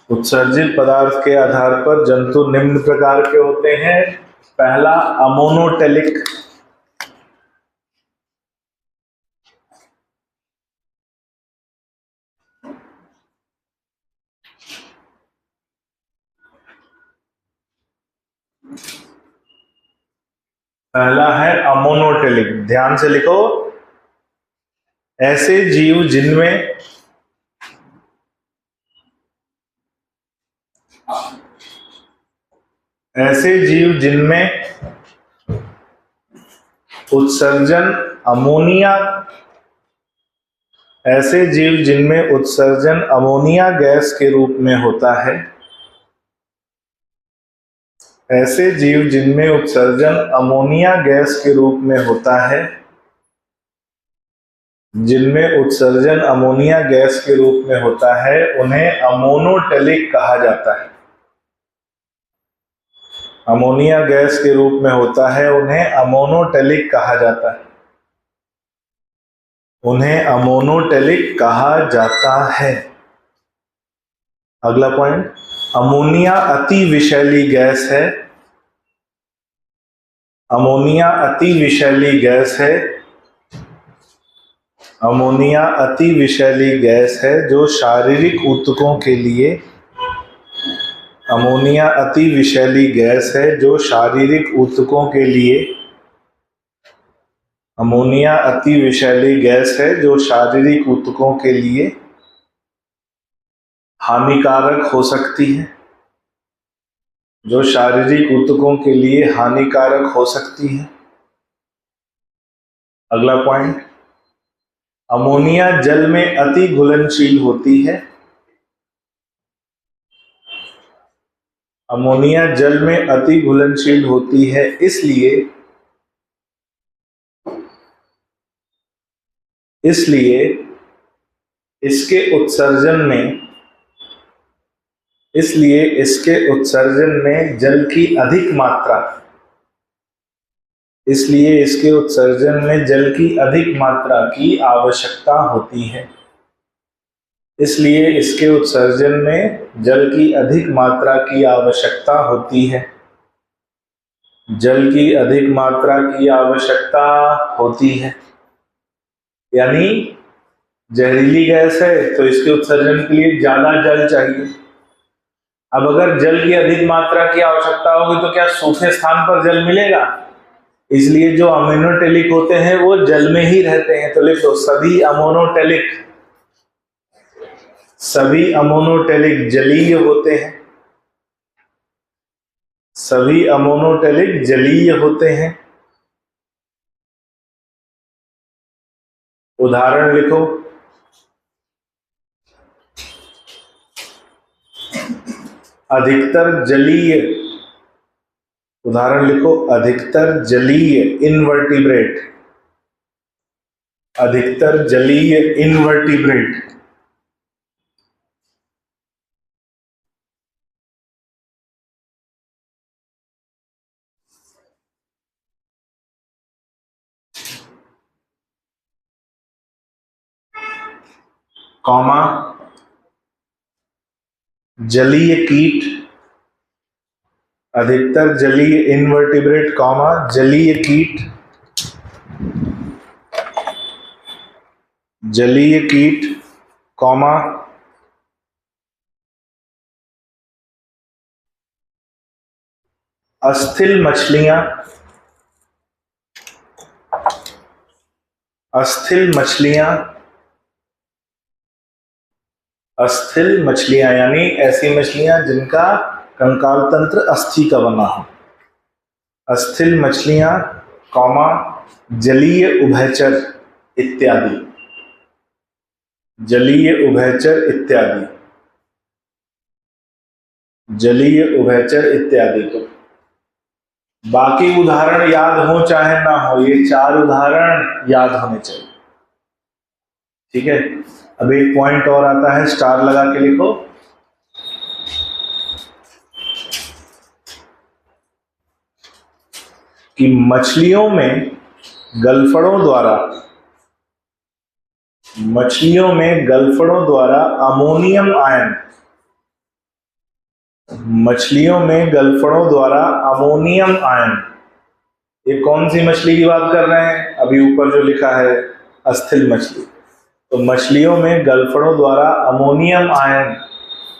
[SPEAKER 1] उत्सर्जित पदार्थ के आधार पर जंतु निम्न प्रकार के होते हैं। पहला अमोनोटेलिक, पहला है अमोनोटेलिक। ध्यान से लिखो, ऐसे जीव जिनमें उत्सर्जन अमोनिया, ऐसे जीव जिनमें उत्सर्जन अमोनिया गैस के रूप में होता है, ऐसे जीव जिनमें उत्सर्जन अमोनिया गैस के रूप में होता है, जिनमें उत्सर्जन अमोनिया गैस के रूप में होता है, उन्हें अमोनोटेलिक कहा जाता है। अमोनिया गैस के रूप में होता है, उन्हें अमोनोटेलिक कहा जाता है, उन्हें अमोनोटेलिक कहा जाता है। अगला पॉइंट, अमोनिया अति विषैली गैस है। अमोनिया अति विषैली गैस है। अमोनिया अति विषैली गैस है जो शारीरिक ऊतकों के लिए, अमोनिया अति विषैली गैस है जो शारीरिक ऊतकों के लिए, अमोनिया अति विषैली गैस है जो शारीरिक ऊतकों के लिए हानिकारक हो सकती है, जो शारीरिक ऊतकों के लिए हानिकारक हो सकती है। अगला पॉइंट, अमोनिया जल में अति घुलनशील होती है। अमोनिया जल में अति घुलनशील होती है, इसलिए इसके उत्सर्जन में जल की अधिक मात्रा, इसलिए इसके उत्सर्जन में जल की अधिक मात्रा की आवश्यकता होती है। इसलिए इसके उत्सर्जन में जल की अधिक मात्रा की आवश्यकता होती है। जल की अधिक मात्रा की आवश्यकता होती है, यानी जहरीली गैस है तो इसके उत्सर्जन के लिए ज्यादा जल चाहिए। अब अगर जल की अधिक मात्रा की आवश्यकता होगी तो क्या सूखे स्थान पर जल मिलेगा? इसलिए जो अमोनोटेलिक होते हैं वो जल में ही रहते हैं। तो लिखो सभी अमोनोटेलिक जलीय होते हैं। सभी अमोनोटेलिक जलीय होते हैं। उदाहरण लिखो। अधिकतर जलीय, उदाहरण लिखो, अधिकतर जलीय इनवर्टिब्रेट, अधिकतर जलीय इनवर्टिब्रेट कॉमा जलीय कीट, अधिकतर जलीय इनवर्टिब्रेट कॉमा जलीय कीट, जलीय कीट कॉमा अस्थिल मछलियां, अस्थिल मछलियां, अस्थिल मछलियां यानी ऐसी मछलियां जिनका कंकाल तंत्र अस्थि का बना हो। अस्थिल मछलियां कॉमा जलीय उभयचर इत्यादि, जलीय उभयचर इत्यादि, जलीय उभयचर इत्यादि। तो बाकी उदाहरण याद हो चाहे ना हो, ये 4 उदाहरण याद होने चाहिए। ठीक है, अब एक पॉइंट और आता है, स्टार लगा के लिखो। कि मछलियों में गलफड़ों द्वारा अमोनियम आयन, मछलियों में गलफड़ों द्वारा अमोनियम आयन, ये कौन सी मछली की बात कर रहे हैं? अभी ऊपर जो लिखा है अस्थिल मछली। तो मछलियों में गलफड़ों द्वारा अमोनियम आयन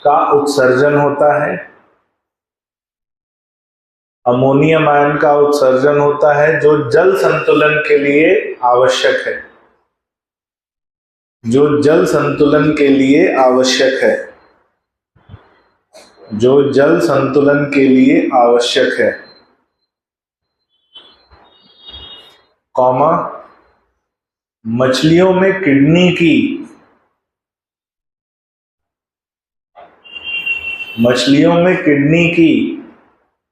[SPEAKER 1] का उत्सर्जन होता है। अमोनियम आयन का उत्सर्जन होता है जो जल संतुलन के लिए आवश्यक है, जो जल संतुलन के लिए आवश्यक है, जो जल संतुलन के लिए आवश्यक है, कॉमा मछलियों में किडनी की, मछलियों में किडनी की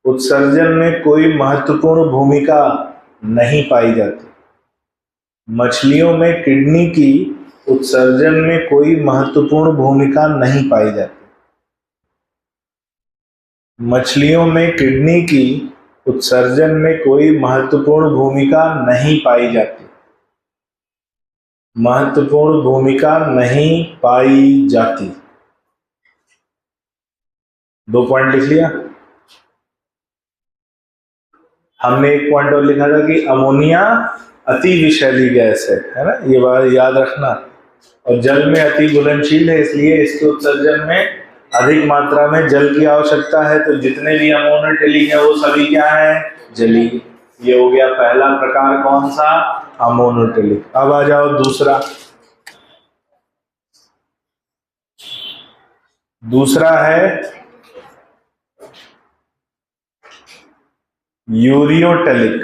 [SPEAKER 1] उत्सर्जन में कोई महत्वपूर्ण भूमिका नहीं पाई जाती। मछलियों में किडनी की उत्सर्जन में कोई महत्वपूर्ण भूमिका नहीं पाई जाती। मछलियों में किडनी की उत्सर्जन में कोई महत्वपूर्ण भूमिका नहीं पाई जाती। महत्वपूर्ण भूमिका नहीं पाई जाती। 2 पॉइंट लिख लिया। हमने एक पॉइंट और लिखा था कि अमोनिया अति विषैली गैस है ना, ये बात याद रखना। और जल में अति घुलनशील है, इसलिए इसके उत्सर्जन में अधिक मात्रा में जल की आवश्यकता है। तो जितने भी अमोनोटेलिक है वो सभी क्या है? जलीय। ये हो गया पहला प्रकार, कौन सा? अमोनोटेलिक। अब आ जाओ दूसरा। दूसरा है यूरियोटेलिक।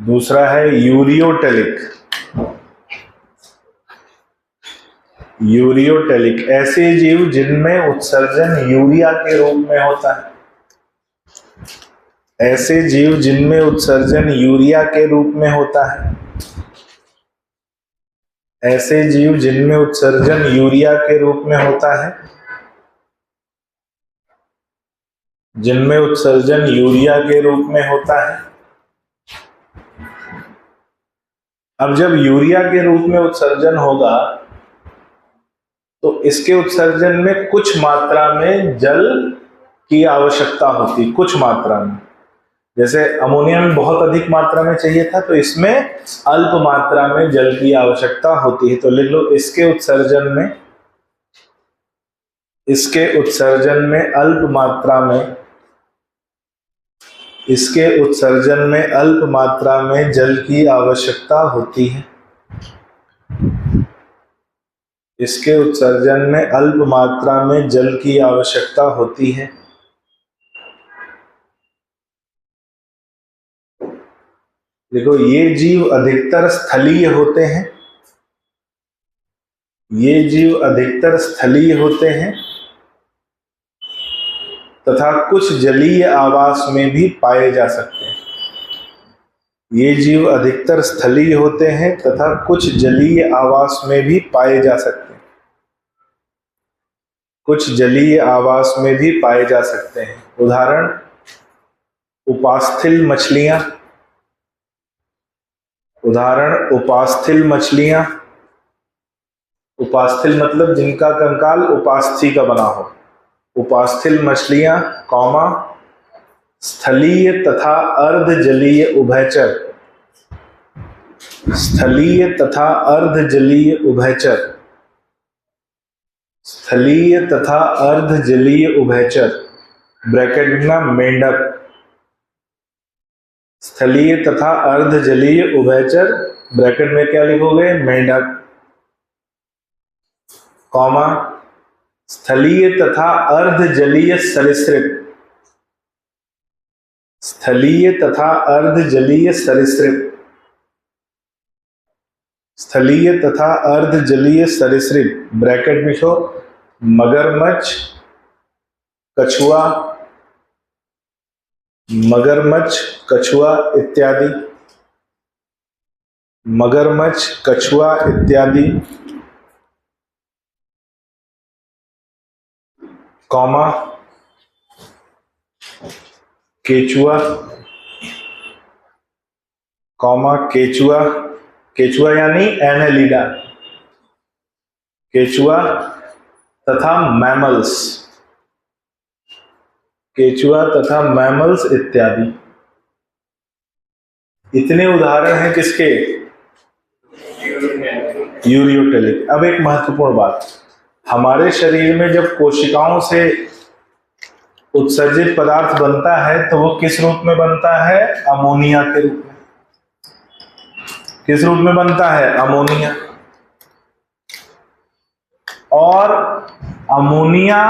[SPEAKER 1] दूसरा है यूरियोटेलिक। यूरियोटेलिक ऐसे जीव जिनमें उत्सर्जन यूरिया के रूप में होता है। ऐसे जीव जिनमें उत्सर्जन यूरिया के रूप में होता है। ऐसे जीव जिनमें उत्सर्जन यूरिया के रूप में होता है। जिनमें उत्सर्जन यूरिया के रूप में होता है। अब जब यूरिया के रूप में उत्सर्जन होगा तो इसके उत्सर्जन में कुछ मात्रा में जल की आवश्यकता होती, कुछ मात्रा में। जैसे अमोनिया में बहुत अधिक मात्रा में चाहिए था, तो इसमें अल्प मात्रा में जल की आवश्यकता होती है। तो लिख लो, इसके उत्सर्जन में अल्प मात्रा में, इसके उत्सर्जन में अल्प मात्रा में जल की आवश्यकता होती है। इसके उत्सर्जन में अल्प मात्रा में जल की आवश्यकता होती है। देखो, ये जीव अधिकतर स्थलीय होते हैं, ये जीव अधिकतर स्थलीय होते हैं तथा कुछ जलीय आवास में भी पाए जा सकते हैं। ये जीव अधिकतर स्थलीय होते हैं तथा कुछ जलीय आवास में भी पाए जा सकते हैं, कुछ जलीय आवास में भी पाए जा सकते हैं। उदाहरण, उपास्थल मछलियां, उदाहरण उपास्थल मछलियां। उपास्थल मतलब जिनका कंकाल उपास्थि का बना हो। उपास्थल मछलियां, कौमा, स्थलीय तथा अर्ध जलीय उभयचर, स्थलीय तथा अर्ध जलीय उभयचर, स्थलीय तथा अर्ध जलीय उभयचर। ब्रैकेट में मेंढक, स्थलीय तथा अर्ध जलीय उभयचर, ब्रैकेट में क्या लिखोगे, मेंढक, कॉमा, स्थलीय तथा अर्ध जलीय सरीसृप, स्थलीय तथा अर्ध जलीय सरीसृप, स्थलीय तथा अर्ध जलीय सरीसृप। ब्रैकेट में लिखो, मगरमच्छ, कछुआ, मगरमच्छ, कछुआ इत्यादि, मगरमच्छ, कछुआ इत्यादि, कॉमा, केचुआ, कॉमा, केचुआ, केचुआ यानी एनेलिडा, केचुआ तथा मैमल्स, केचुआ तथा मैमल्स इत्यादि। इतने उदाहरण हैं किसके, यूरियोटेलिक। अब एक महत्वपूर्ण बात, हमारे शरीर में जब कोशिकाओं से उत्सर्जित पदार्थ बनता है तो वो किस रूप में बनता है, अमोनिया के रूप में। किस रूप में बनता है, अमोनिया। और अमोनिया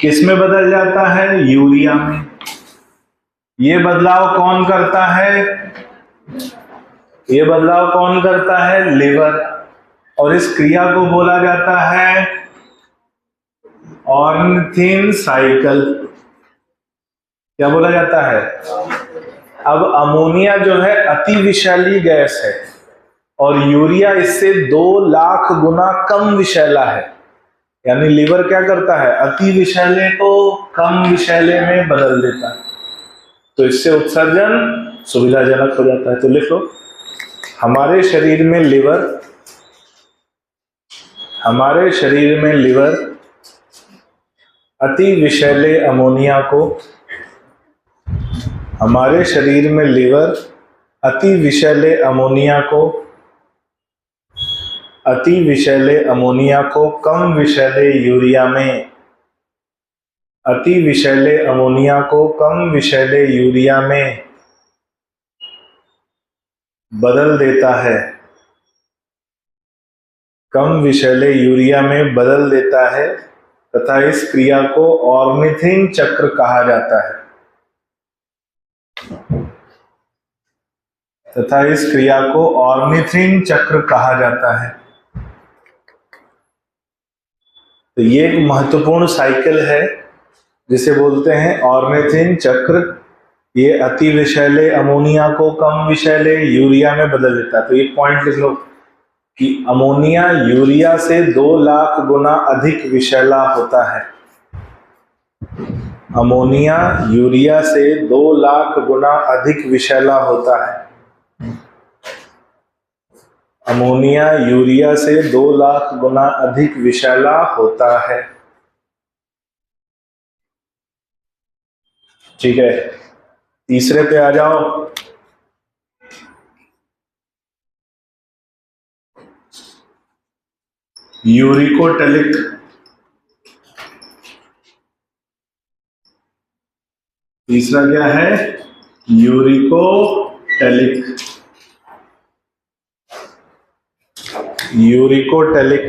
[SPEAKER 1] किस में बदल जाता है, यूरिया में। ये बदलाव कौन करता है, ये बदलाव कौन करता है, लिवर। और इस क्रिया को बोला जाता है ऑर्निथिन साइकिल। क्या बोला जाता है। अब अमोनिया जो है अति विषैली गैस है और यूरिया इससे 2 लाख गुना कम विषैला है। यानी लीवर क्या करता है, अति विषैले को कम विषैले में बदल देता है, तो इससे उत्सर्जन सुविधाजनक हो जाता है। तो लिख लो, हमारे शरीर में लिवर अति विषैले अमोनिया को, हमारे शरीर में लिवर अति विषैले अमोनिया को, अति विषैले अमोनिया को कम विषैले यूरिया में, अति विषैले अमोनिया को कम विषैले यूरिया में बदल देता है, कम विषैले यूरिया में बदल देता है तथा इस क्रिया को ऑर्निथिन चक्र कहा जाता है, तथा इस क्रिया को ऑर्निथिन चक्र कहा जाता है। तो ये एक महत्वपूर्ण साइकिल है जिसे बोलते हैं ऑर्निथिन चक्र। ये अति विषैले अमोनिया को कम विषैले यूरिया में बदल देता है। तो ये पॉइंट लिख लो कि अमोनिया यूरिया से 2 लाख गुना अधिक विषैला होता है। अमोनिया यूरिया से 2 लाख गुना अधिक विषैला होता है। अमोनिया यूरिया से 2 लाख गुना अधिक विषैला होता है। ठीक है, तीसरे पे आ जाओ। यूरिकोटेलिक। तीसरा क्या है? यूरिकोटेलिक। यूरिकोटेलिक।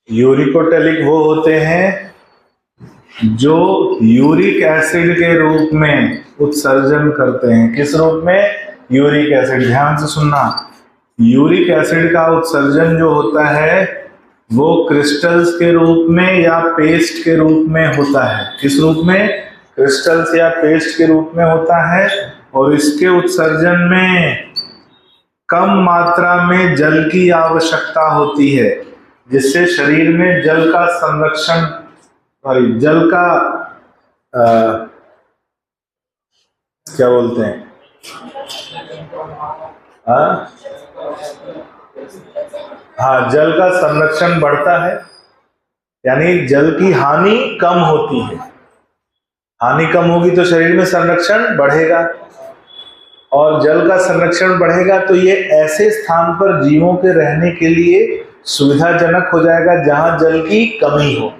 [SPEAKER 1] यूरिकोटेलिक वो होते हैं जो यूरिक एसिड के रूप में उत्सर्जन करते हैं। किस रूप में? Uric acid. ध्यान से सुनना, यूरिक एसिड का उत्सर्जन जो होता है वो क्रिस्टल्स के रूप में या पेस्ट के रूप में होता है। किस रूप में? क्रिस्टल्स या पेस्ट के रूप में होता है। और इसके उत्सर्जन में कम मात्रा में जल की आवश्यकता होती है, जिससे शरीर में जल का संरक्षण, जल का क्या बोलते हैं, हाँ, जल का संरक्षण बढ़ता है, यानी जल की हानि कम होती है। हानि कम होगी तो शरीर में संरक्षण बढ़ेगा, और जल का संरक्षण बढ़ेगा तो ये ऐसे स्थान पर जीवों के रहने के लिए सुविधाजनक हो जाएगा जहां जल की कमी हो,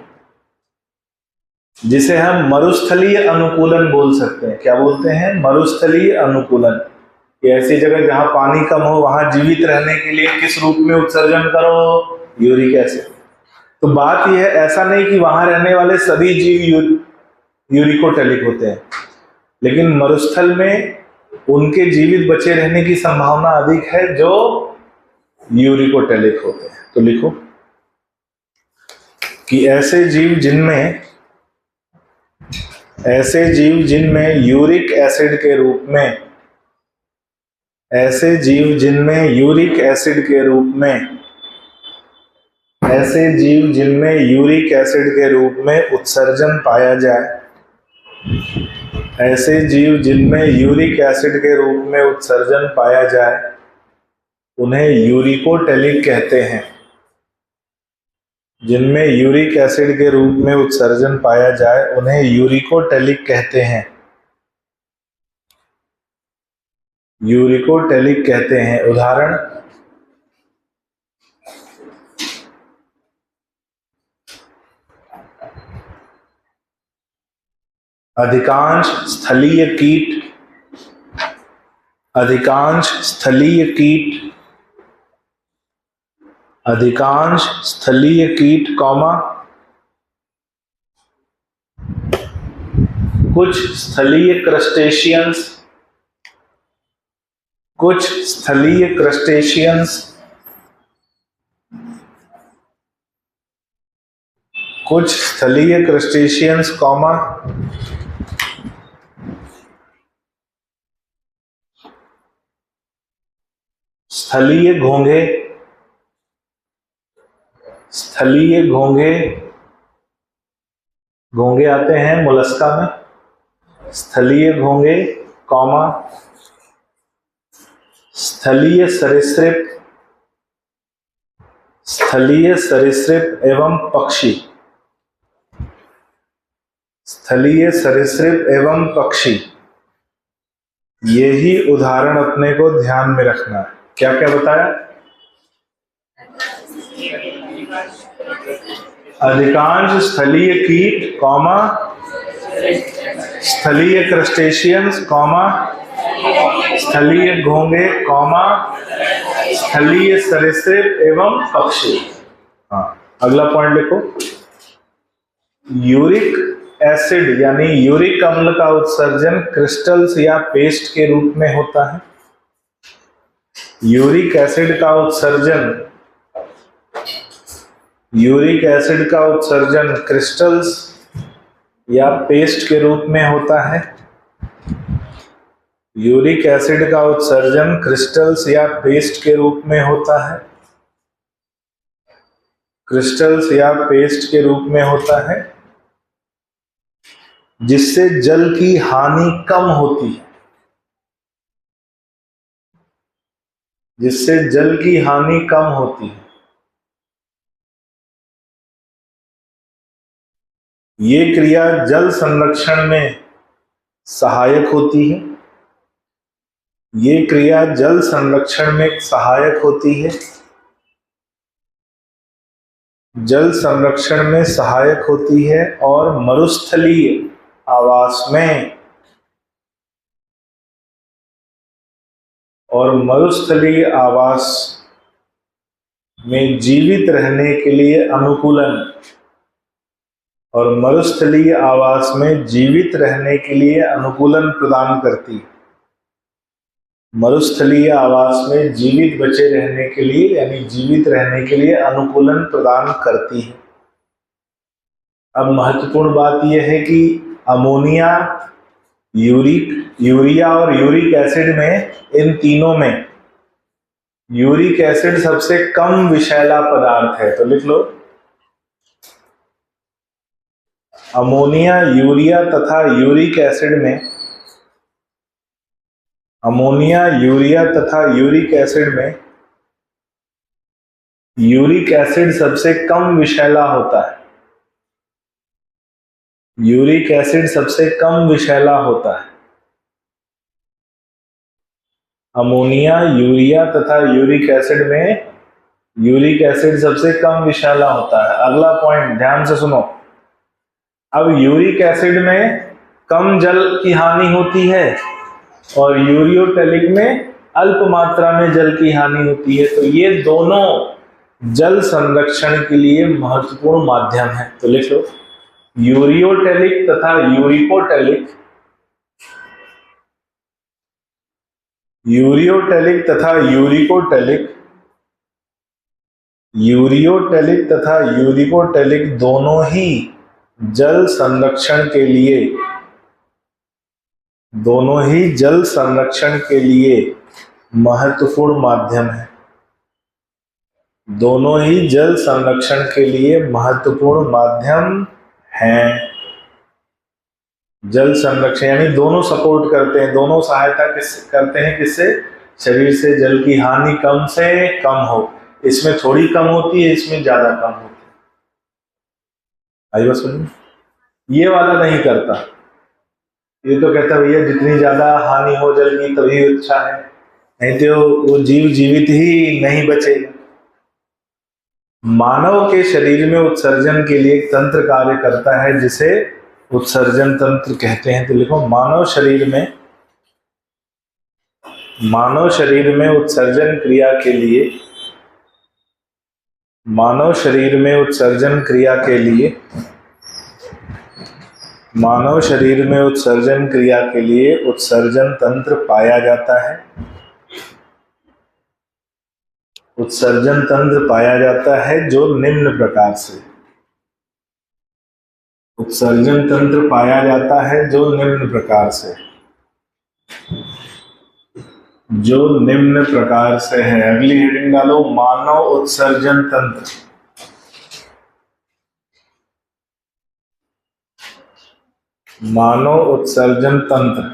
[SPEAKER 1] जिसे हम मरुस्थलीय अनुकूलन बोल सकते हैं। क्या बोलते हैं? मरुस्थलीय अनुकूलन। ऐसी जगह जहां पानी कम हो वहां जीवित रहने के लिए किस रूप में उत्सर्जन करो? Uric acid. तो बात यह है, ऐसा नहीं कि वहां रहने वाले सभी जीव यूरिकोटेलिक होते हैं, लेकिन मरुस्थल में उनके जीवित बचे रहने की संभावना अधिक है जो यूरिकोटेलिक होते हैं। तो लिखो कि ऐसे जीव जिनमें यूरिक एसिड के रूप में, ऐसे जीव जिनमें यूरिक एसिड के रूप में, ऐसे जीव जिनमें यूरिक एसिड के रूप में उत्सर्जन पाया जाए, ऐसे जीव जिनमें यूरिक एसिड के रूप में उत्सर्जन पाया जाए, उन्हें यूरिकोटेलिक कहते हैं। जिनमें यूरिक एसिड के रूप में उत्सर्जन पाया जाए उन्हें यूरिकोटेलिक कहते हैं। यूरिकोटेलिक कहते हैं। उदाहरण, अधिकांश स्थलीय कीट, अधिकांश स्थलीय कीट, अधिकांश स्थलीय कीट कौमा कुछ स्थलीय क्रस्टेशियंस, कुछ स्थलीय क्रस्टेशियंस, कुछ स्थलीय क्रस्टेशियंस कौमा स्थलीय घोंघे, स्थलीय घोंघे, घोंघे आते हैं मोलस्का में, स्थलीय घोंघे कौमा स्थलीय सरीसृप, स्थलीय सरीसृप एवं पक्षी, स्थलीय सरीसृप एवं पक्षी। यही उदाहरण अपने को ध्यान में रखना है। क्या क्या बताया? अधिकांश स्थलीय कीट कौमा स्थलीय क्रस्टेशियंस कौमा स्थलीय घोंघे कौमा स्थलीय सरीसृप एवं पक्षी। हाँ, अगला पॉइंट लिखो। यूरिक एसिड यानी यूरिक अम्ल का उत्सर्जन क्रिस्टल्स या पेस्ट के रूप में होता है। यूरिक एसिड का उत्सर्जन, यूरिक एसिड का उत्सर्जन क्रिस्टल्स या पेस्ट के रूप में होता है। यूरिक एसिड का उत्सर्जन क्रिस्टल्स या पेस्ट के रूप में होता है, क्रिस्टल्स या पेस्ट के रूप में होता है, जिससे जल की हानि कम होती है, जिससे जल की हानि कम होती है। ये क्रिया जल संरक्षण में सहायक होती है, ये क्रिया जल संरक्षण में सहायक होती है, जल संरक्षण में सहायक होती है और मरुस्थलीय आवास में जीवित रहने के लिए अनुकूलन प्रदान करती है। मरुस्थलीय आवास में जीवित बचे रहने के लिए यानी जीवित रहने के लिए अनुकूलन प्रदान करती है। अब महत्वपूर्ण बात यह है कि अमोनिया, यूरिया और यूरिक एसिड में, इन तीनों में यूरिक एसिड सबसे कम विषैला पदार्थ है। तो लिख लो, अमोनिया, यूरिया तथा यूरिक एसिड में, अमोनिया, यूरिया तथा यूरिक एसिड में यूरिक एसिड सबसे कम विषैला होता है, यूरिक एसिड सबसे कम विषैला होता है। अमोनिया, यूरिया तथा यूरिक एसिड में यूरिक एसिड सबसे कम विषैला होता है। अगला पॉइंट ध्यान से सुनो। अब यूरिक एसिड में कम जल की हानि होती है और यूरियोटेलिक में अल्प मात्रा में जल की हानि होती है। तो ये दोनों जल संरक्षण के लिए महत्वपूर्ण माध्यम है। तो लिख लो, यूरियोटेलिक तथा यूरिकोटेलिक, यूरियोटेलिक तथा यूरिकोटेलिक, यूरियोटेलिक तथा यूरिकोटेलिक दोनों ही जल संरक्षण के लिए, दोनों ही जल संरक्षण के लिए महत्वपूर्ण माध्यम है, दोनों ही जल संरक्षण के लिए महत्वपूर्ण माध्यम हैं। जल संरक्षण यानी दोनों सपोर्ट करते हैं, दोनों सहायता करते हैं, किससे? शरीर से जल की हानि कम से कम हो। इसमें थोड़ी कम होती है, इसमें ज्यादा कम होती है। आई बस समझ? ये वाला नहीं करता, ये तो कहता भैया जितनी ज्यादा हानि हो जल की तभी अच्छा है, नहीं तो वो जीव जीवित ही नहीं बचेगा। मानव के शरीर में उत्सर्जन के लिए एक तंत्र कार्य करता है जिसे उत्सर्जन तंत्र कहते हैं। तो लिखो, मानव शरीर में उत्सर्जन क्रिया के लिए, मानव शरीर में उत्सर्जन क्रिया के लिए, मानव शरीर में उत्सर्जन क्रिया के लिए उत्सर्जन तंत्र पाया जाता है। उत्सर्जन तंत्र पाया जाता है जो निम्न प्रकार से, उत्सर्जन तंत्र पाया जाता है जो निम्न प्रकार से, जो निम्न प्रकार से है। अगली हेडिंग डालो, मानव उत्सर्जन तंत्र। मानव उत्सर्जन तंत्र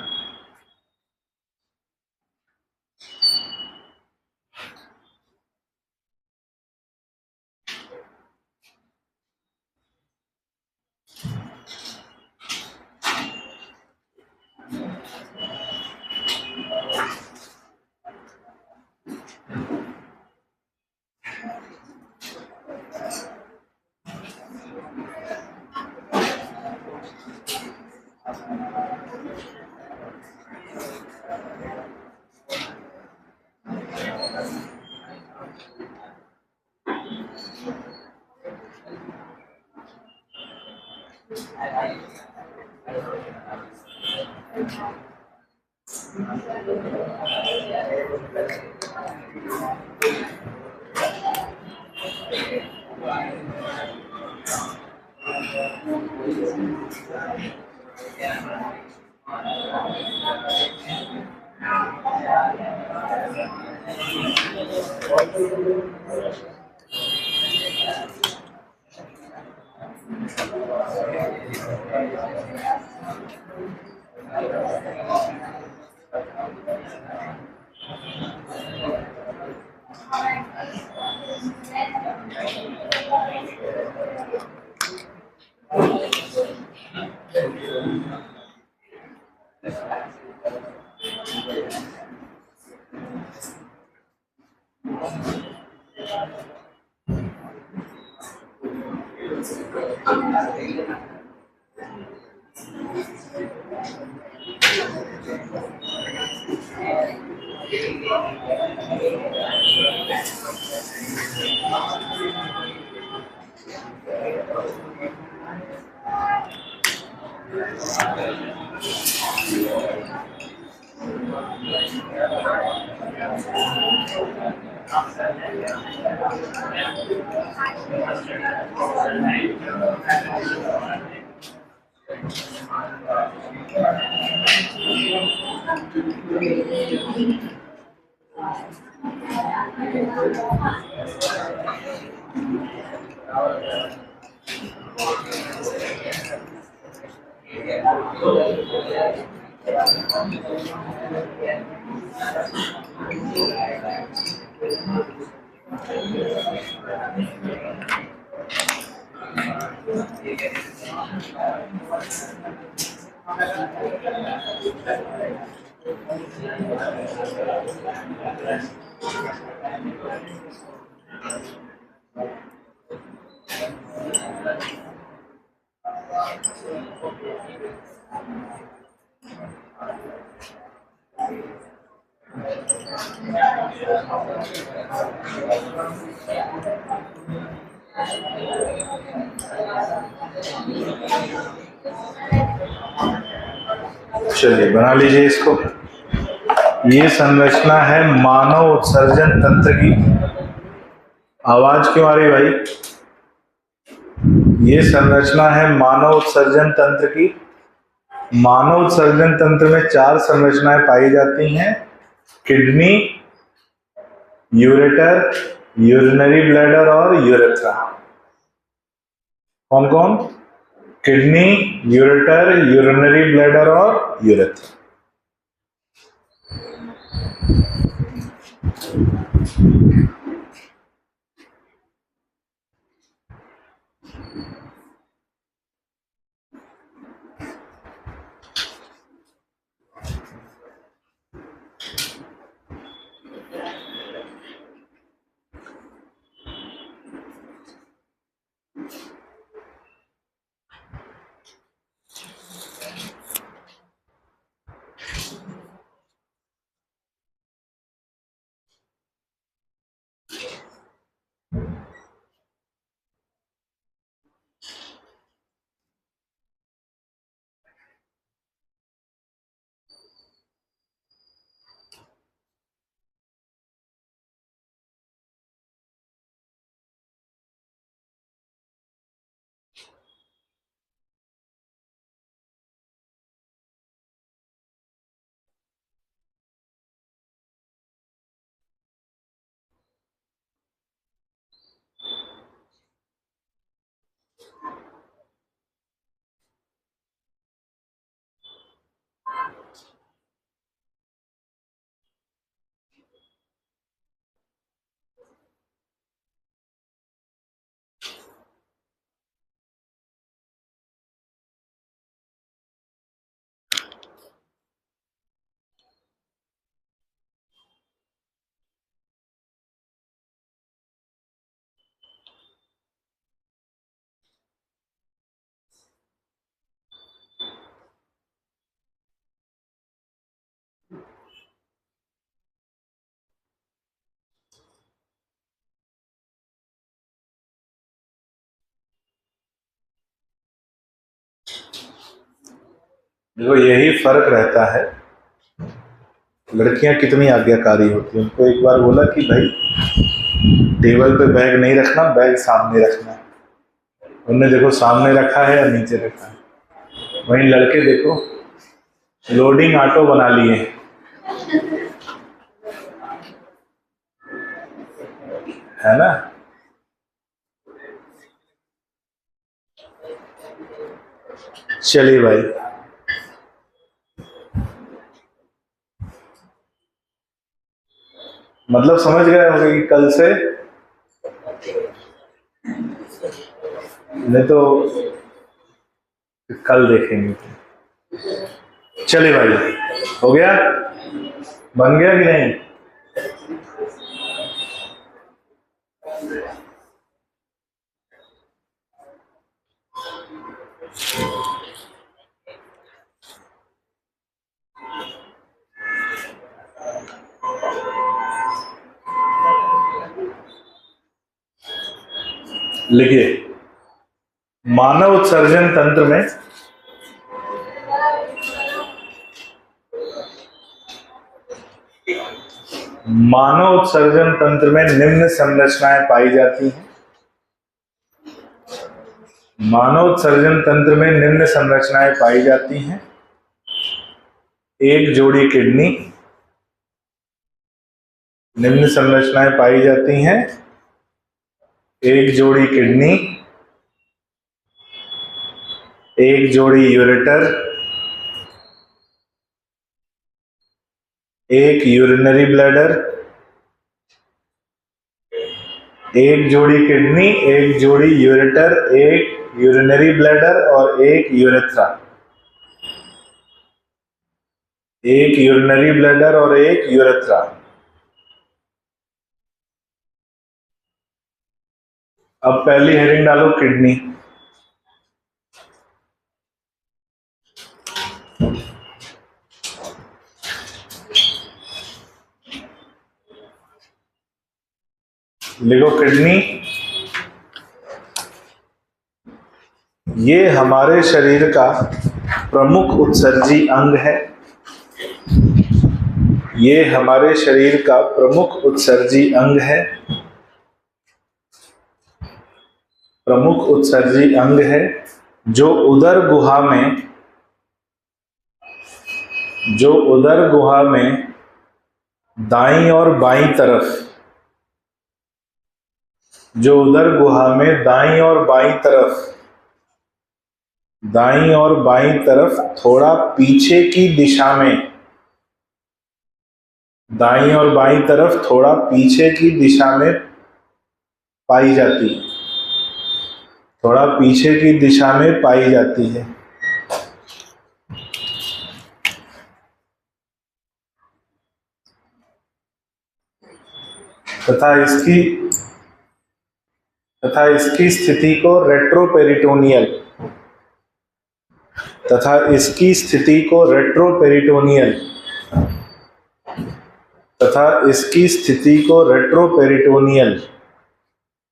[SPEAKER 1] चलिए बना लीजिए इसको। ये संरचना है मानव उत्सर्जन तंत्र की। आवाज क्यों आ रही भाई? ये संरचना है मानव उत्सर्जन तंत्र की। मानव उत्सर्जन तंत्र में 4 संरचनाएं पाई जाती हैं: किडनी, यूरेटर, यूरिनरी ब्लैडर और यूरेथ्रा। कौन कौन? किडनी, यूरेटर, यूरिनरी ब्लैडर और यूरेथ्रा। देखो यही फर्क रहता है। लड़कियां कितनी आज्ञाकारी होती हैं। उनको एक बार बोला कि भाई टेबल पे बैग नहीं रखना, बैग सामने रखना है। उन्होंने देखो सामने रखा है या नीचे रखा है। वहीं लड़के देखो लोडिंग ऑटो बना लिए। है ना। चलिए भाई, मतलब समझ गए होंगे कि कल से, नहीं तो कल देखेंगे। चलिए भाई, हो गया, बन गया कि नहीं? लिखिए, मानव उत्सर्जन तंत्र में मानव उत्सर्जन तंत्र में निम्न संरचनाएं पाई जाती हैं। मानव उत्सर्जन तंत्र में निम्न संरचनाएं पाई जाती हैं। एक जोड़ी किडनी, निम्न संरचनाएं पाई जाती हैं। एक जोड़ी किडनी, एक जोड़ी यूरेटर, एक यूरिनरी ब्लैडर, एक जोड़ी किडनी, एक जोड़ी यूरेटर, एक यूरिनरी ब्लैडर और एक यूरेथ्रा। एक यूरिनरी ब्लैडर और एक यूरेथ्रा। अब पहली हेडिंग डालो, किडनी। लिखो किडनी। ये हमारे शरीर का प्रमुख उत्सर्जी अंग है। ये हमारे शरीर का प्रमुख उत्सर्जी अंग है। प्रमुख उत्सर्जी अंग है जो उदर गुहा में दाईं और बाईं तरफ, जो उदर गुहा में दाईं और बाईं तरफ थोड़ा पीछे की दिशा में, दाईं और बाईं तरफ थोड़ा पीछे की दिशा में पाई जाती है। थोड़ा पीछे की दिशा में पाई जाती है। तथा इसकी स्थिति को रेट्रोपेरिटोनियल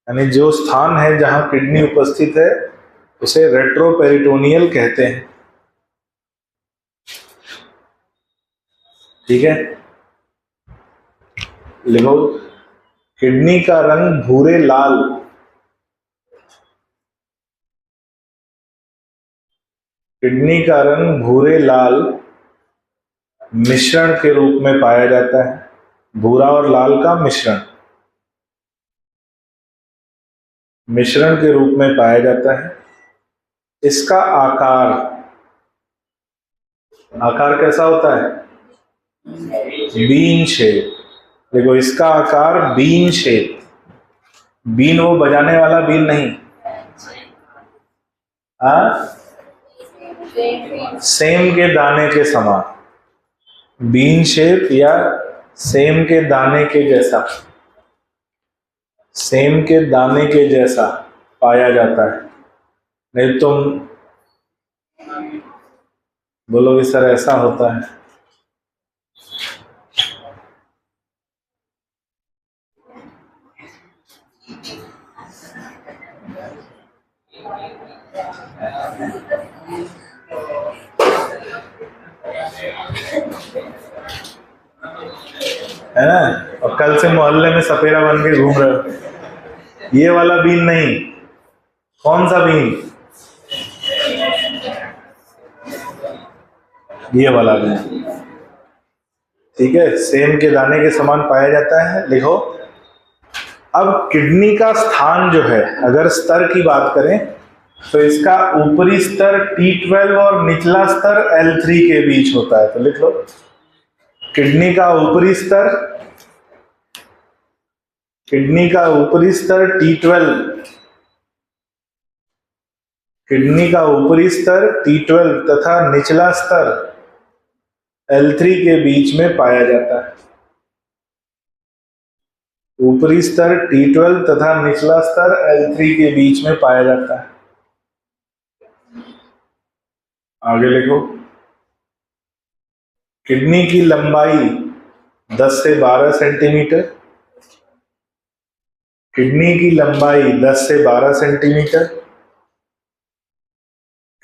[SPEAKER 1] यानी जो स्थान है जहां किडनी उपस्थित है उसे रेट्रोपेरिटोनियल कहते हैं। ठीक है, लिखो, किडनी का रंग भूरे लाल, किडनी का रंग भूरे लाल मिश्रण के रूप में पाया जाता है। भूरा और लाल का मिश्रण के रूप में पाया जाता है। इसका आकार कैसा होता है? Bean shape. देखो, इसका आकार बीन शेप। बीन वो बजाने वाला बीन नहीं, सेम के दाने के समान। बीन शेप या सेम के दाने के जैसा, सेम के दाने के जैसा पाया जाता है। नहीं तुम बोलोगे सर ऐसा होता है। है ना। और कल से मोहल्ले में सपेरा बन के घूम रहे हो। ये वाला बीन नहीं, कौन सा बीन? ये वाला बीन। ठीक है, सेम के दाने के समान पाया जाता है। लिखो, अब किडनी का स्थान जो है, अगर स्तर की बात करें तो इसका ऊपरी स्तर T12 और निचला स्तर L3 के बीच होता है। तो लिख लो, किडनी का ऊपरी स्तर, किडनी का ऊपरी स्तर T12, किडनी का ऊपरी स्तर T12 तथा निचला स्तर L3 के बीच में पाया जाता है। ऊपरी स्तर T12 तथा निचला स्तर L3 के बीच में पाया जाता है। आगे लिखो, किडनी की लंबाई 10 से 12 सेंटीमीटर, किडनी की लंबाई 10 से 12 सेंटीमीटर,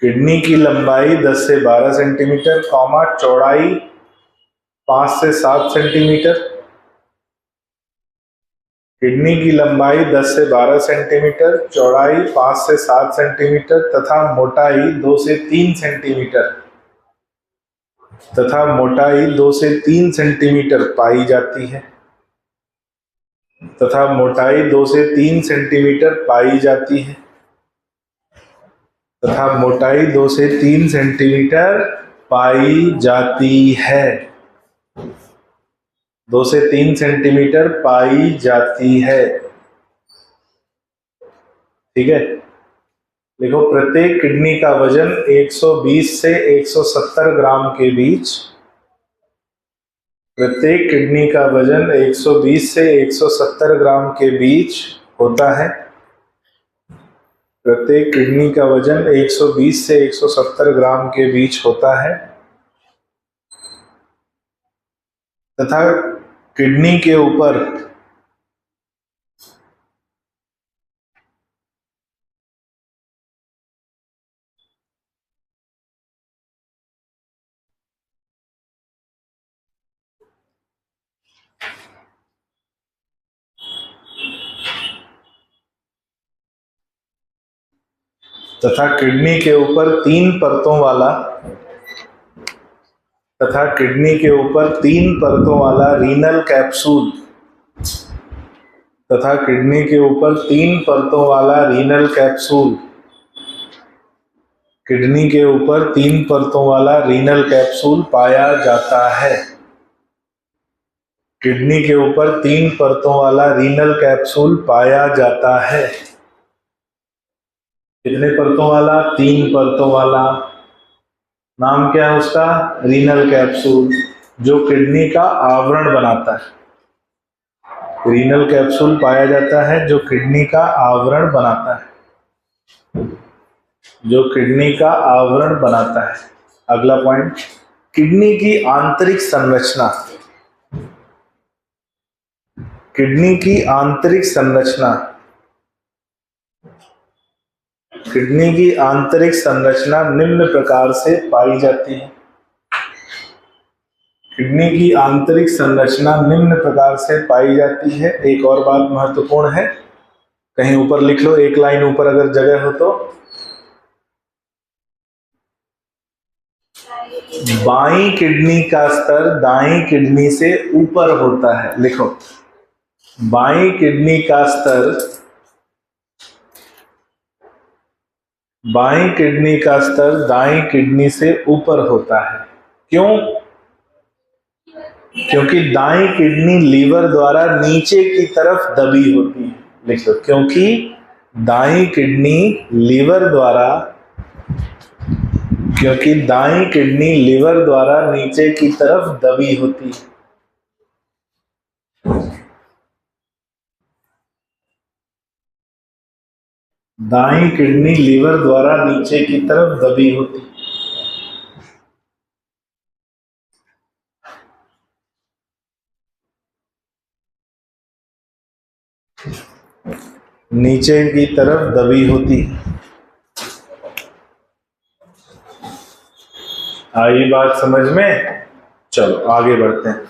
[SPEAKER 1] किडनी की लंबाई 10 से 12 सेंटीमीटर, कॉमा चौड़ाई 5 से 7 सेंटीमीटर, किडनी की लंबाई 10 से 12 सेंटीमीटर, चौड़ाई 5 से 7 सेंटीमीटर तथा मोटाई 2 से 3 सेंटीमीटर तथा मोटाई 2 से 3 सेंटीमीटर पाई जाती है, तथा मोटाई 2 से 3 सेंटीमीटर पाई जाती है, तथा मोटाई 2 से 3 सेंटीमीटर पाई जाती है, 2 से 3 सेंटीमीटर पाई जाती है। ठीक है, देखो, प्रत्येक किडनी का वजन 120 से 170 ग्राम के बीच, प्रत्येक किडनी का वजन 120 से 170 ग्राम के बीच होता है। प्रत्येक किडनी का वजन 120 से 170 ग्राम के बीच होता है तथा किडनी के ऊपर तथा किडनी के ऊपर 3 परतों वाला रीनल कैप्सूल तथा किडनी के ऊपर 3 परतों वाला रीनल कैप्सूल, किडनी के ऊपर 3 परतों वाला रीनल कैप्सूल पाया जाता है। किडनी के ऊपर 3 परतों वाला रीनल कैप्सूल पाया जाता है। कितने परतों वाला? 3 परतों वाला। नाम क्या है उसका? रीनल कैप्सूल, जो किडनी का आवरण बनाता है। रीनल कैप्सूल पाया जाता है जो किडनी का आवरण बनाता है, जो किडनी का आवरण बनाता है। अगला पॉइंट, किडनी की आंतरिक संरचना। किडनी की आंतरिक संरचना, किडनी की आंतरिक संरचना निम्न प्रकार से पाई जाती है। किडनी की आंतरिक संरचना निम्न प्रकार से पाई जाती है। एक और बात महत्वपूर्ण है, कहीं ऊपर लिख लो, एक लाइन ऊपर अगर जगह हो तो। बाईं किडनी का स्तर दाईं किडनी से ऊपर होता है। लिखो, बाईं किडनी का स्तर, बाईं किडनी का स्तर दाईं किडनी से ऊपर होता है। क्यों? क्योंकि दाईं किडनी लीवर द्वारा नीचे की तरफ दबी होती है। लिख लो, क्योंकि दाईं किडनी लीवर द्वारा, क्योंकि दाईं किडनी लीवर द्वारा नीचे की तरफ दबी होती है। दाईं किडनी लीवर द्वारा नीचे की तरफ दबी होती है। नीचे की तरफ दबी होती है। आई बात समझ में? चलो आगे बढ़ते हैं।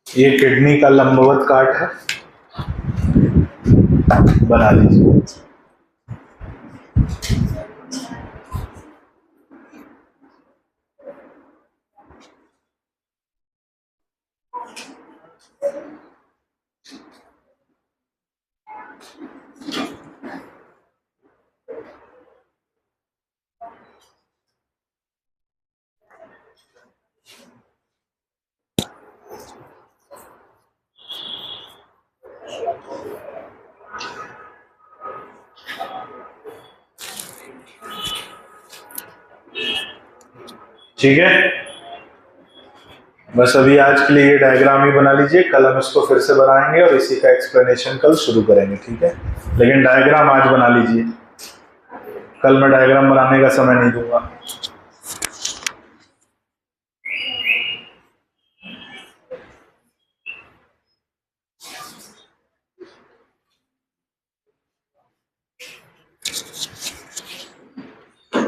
[SPEAKER 1] ये किडनी का लंबवत काट है, बना लीजिए। ठीक है, बस अभी आज के लिए ये डायग्राम ही बना लीजिए, कल हम इसको फिर से बनाएंगे और इसी का एक्सप्लेनेशन कल शुरू करेंगे। ठीक है, लेकिन डायग्राम आज बना लीजिए, कल मैं डायग्राम बनाने का समय नहीं दूंगा।